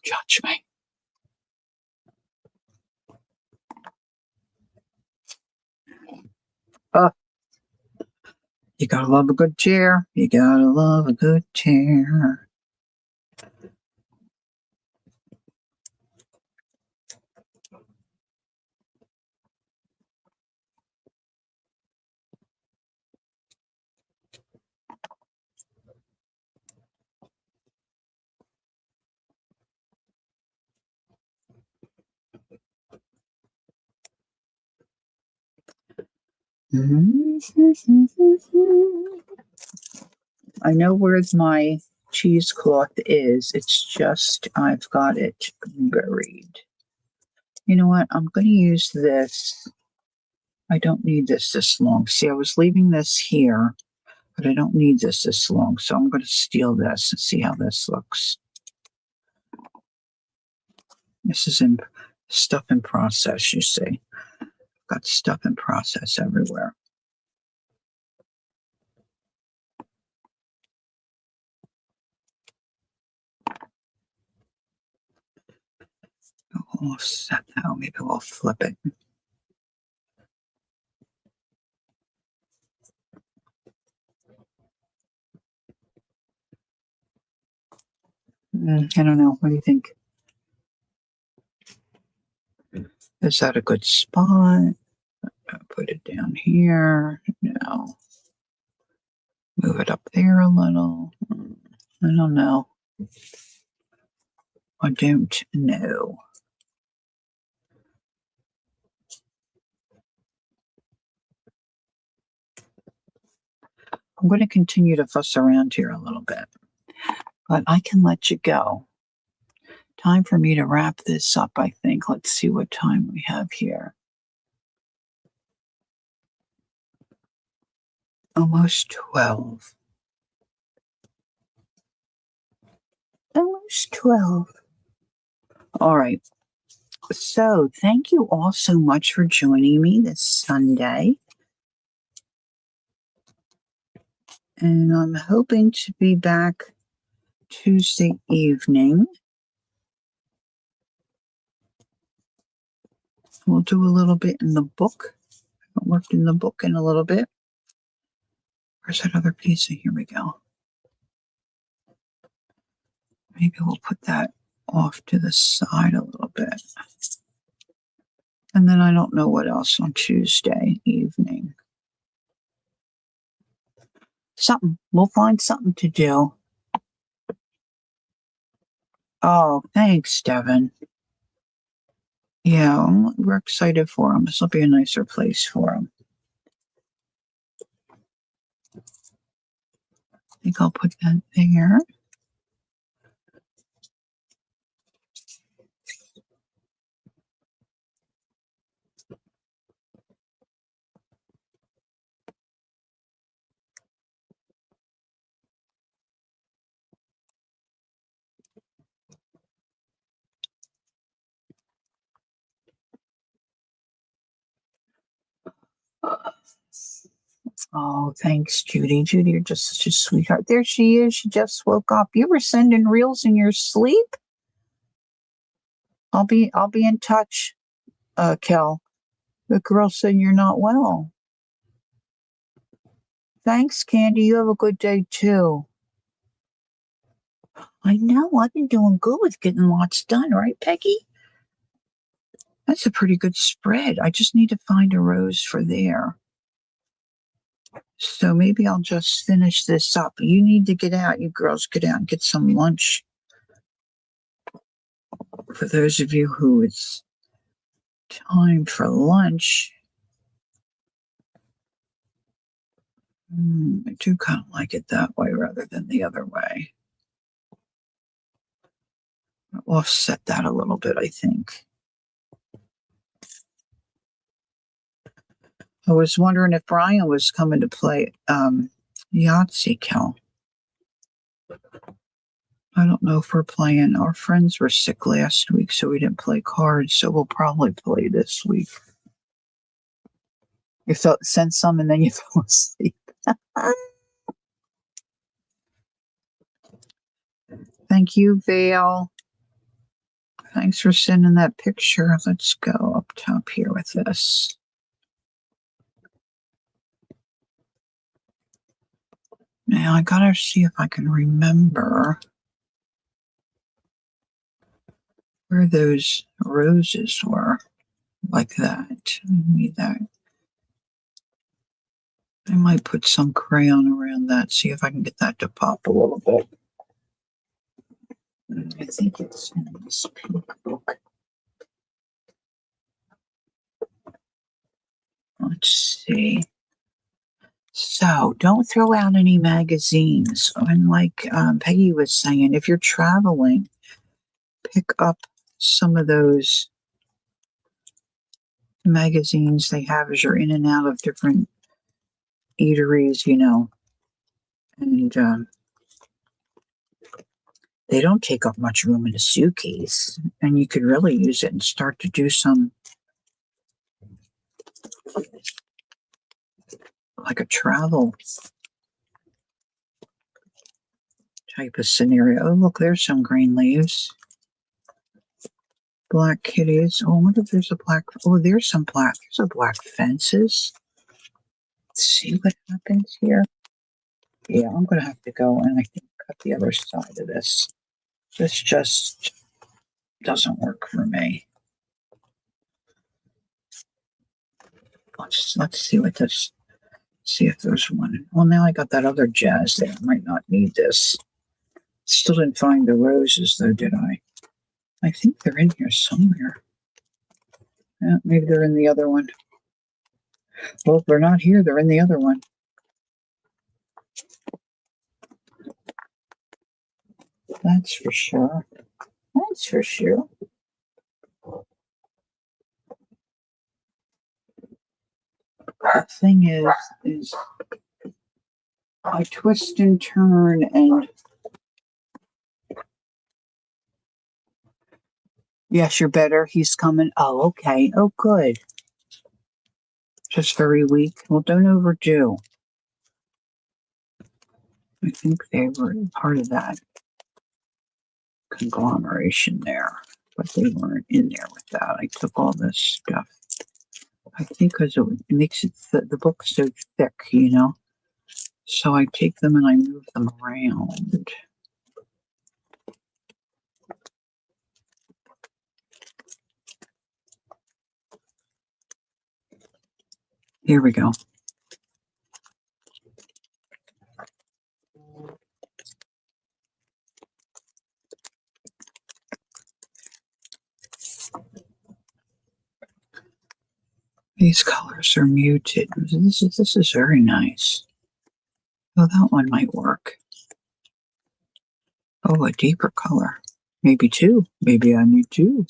judge me. Oh, you gotta love a good chair. You gotta love a good chair. I know where my cheesecloth is. It's just I've got it buried. You know what? I'm going to use this. I don't need this long. See, I was leaving this here, but I don't need this long. So I'm going to steal this and see how this looks. This is in stuff in process, you see. Got stuff in process everywhere. I'll offset that. Maybe we'll flip it. I don't know. What do you think? Is that a good spot? I'll put it down here. No. Move it up there a little. I don't know. I don't know. I'm going to continue to fuss around here a little bit, but I can let you go. Time for me to wrap this up, I think. Let's see what time we have here. Almost 12. Almost 12. All right. So, thank you all so much for joining me this Sunday. And I'm hoping to be back Tuesday evening. We'll do a little bit in the book. I haven't worked in the book in a little bit. Where's that other piece? Here we go. Maybe we'll put that off to the side a little bit. And then I don't know what else on Tuesday evening. Something. We'll find something to do. Oh, thanks, Devin. Yeah, we're excited for him. This will be a nicer place for him. I think I'll put that there. Oh, thanks, Judy. Judy, you're just such a sweetheart. There she is. She just woke up. You were sending reels in your sleep? I'll be in touch, Kel. The girl said you're not well. Thanks, Candy. You have a good day too. I know. I've been doing good with getting lots done, right, Peggy? That's a pretty good spread. I just need to find a rose for there. So maybe I'll just finish this up. You need to get out. You girls get out and get some lunch. For those of you who it's time for lunch, I do kind of like it that way rather than the other way. I'll offset that a little bit, I think. I was wondering if Brian was coming to play Yahtzee, Kel. I don't know if we're playing. Our friends were sick last week, so we didn't play cards, so we'll probably play this week. You sent some and then you fell asleep. Thank you, Vale. Thanks for sending that picture. Let's go up top here with this. Now I gotta see if I can remember where those roses were. Like that. Maybe that. I might put some crayon around that, see if I can get that to pop a little bit. I think it's in this pink book. Let's see. So don't throw out any magazines. And like Peggy was saying, if you're traveling, pick up some of those magazines they have as you're in and out of different eateries, and they don't take up much room in a suitcase. And you could really use it and start to do some, like a travel type of scenario. Oh, look, there's some green leaves. Black kitties. Oh, I wonder if there's a black. Oh, there's some black. There's a black fences. Let's see what happens here. Yeah, I'm going to have to go and I think cut the other side of this. This just doesn't work for me. Let's see what this. See if there's one. Well, now I got that other jazz there. I might not need this. Still didn't find the roses though, did I? I think they're in here somewhere. Yeah, maybe they're in the other one. Well, if they're not here, they're in the other one. That's for sure. That's for sure. The thing is I twist and turn and yes, you're better. He's coming. Oh, okay. Oh, good. Just very weak. Well, don't overdo. I think they were part of that conglomeration there, but they weren't in there with that. I took all this stuff. I think because it makes the book so thick, So I take them and I move them around. Here we go. These colors are muted. This is very nice. Oh, that one might work. Oh, a deeper color. Maybe two. Maybe I need two.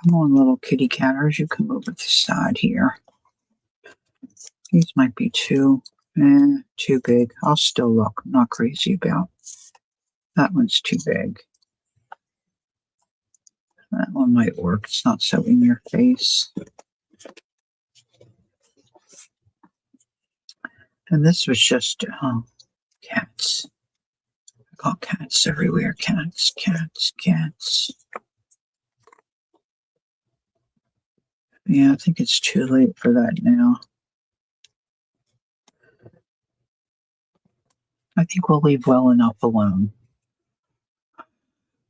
Come on, little kitty catters. You come over to the side here. These might be two. Too big. I'll still look. I'm not crazy about that one's too big. That one might work. It's not so in your face. And this was just cats. I got cats everywhere. Cats, cats, cats. Yeah, I think it's too late for that now. I think we'll leave well enough alone.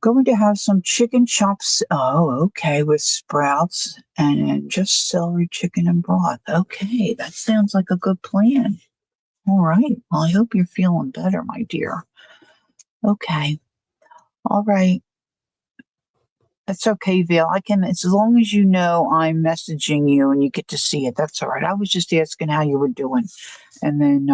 Going to have some chicken chops. Oh, okay, with sprouts and just celery, chicken, and broth. Okay, that sounds like a good plan. All right. Well, I hope you're feeling better, my dear. Okay. All right. That's okay, Vale. I can, as long as you know I'm messaging you and you get to see it, that's all right. I was just asking how you were doing. And then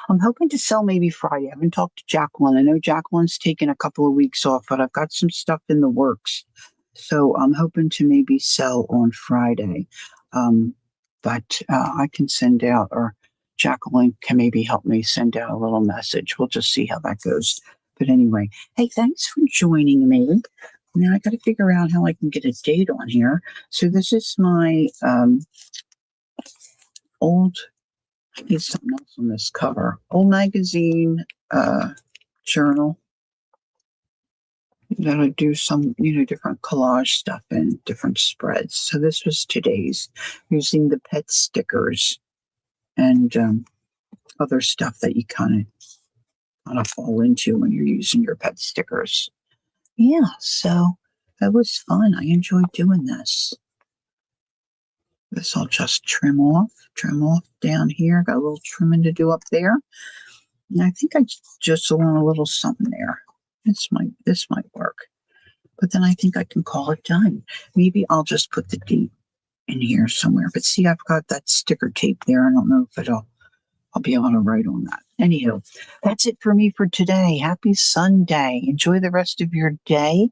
I'm hoping to sell maybe Friday. I haven't talked to Jacqueline. I know Jacqueline's taken a couple of weeks off, but I've got some stuff in the works. So I'm hoping to maybe sell on Friday. But I can send out, or Jacqueline can maybe help me send out a little message. We'll just see how that goes. But anyway, hey, thanks for joining me. Now I got to figure out how I can get a date on here. So this is my old, I need something else on this cover. Old magazine journal. That I do some, different collage stuff and different spreads. So this was today's, using the pet stickers and other stuff that you kind of fall into when you're using your pet stickers. Yeah, so it was fun. I enjoyed doing this. This I'll just trim off down here. Got a little trimming to do up there. And I think I just want a little something there. This might work. But then I think I can call it done. Maybe I'll just put the date in here somewhere. But see, I've got that sticker tape there. I don't know if I'll be able to write on that. Anyhow, that's it for me for today. Happy Sunday. Enjoy the rest of your day.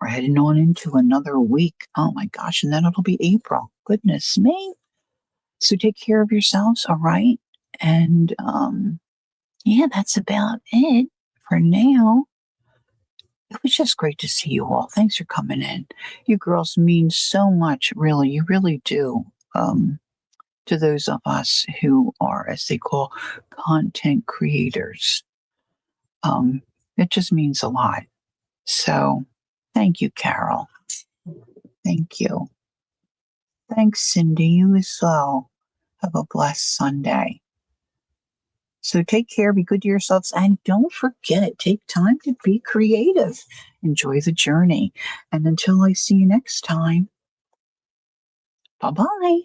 We're heading on into another week. Oh my gosh, and then it'll be April. Goodness me. So take care of yourselves, all right? And yeah, that's about it for now. It was just great to see you all. Thanks for coming in. You girls mean so much, really. You really do. To those of us who are, as they call, content creators. It just means a lot. So thank you, Carol. Thank you. Thanks, Cindy. You as well. Have a blessed Sunday. So take care, be good to yourselves, and don't forget, take time to be creative. Enjoy the journey. And until I see you next time, bye-bye.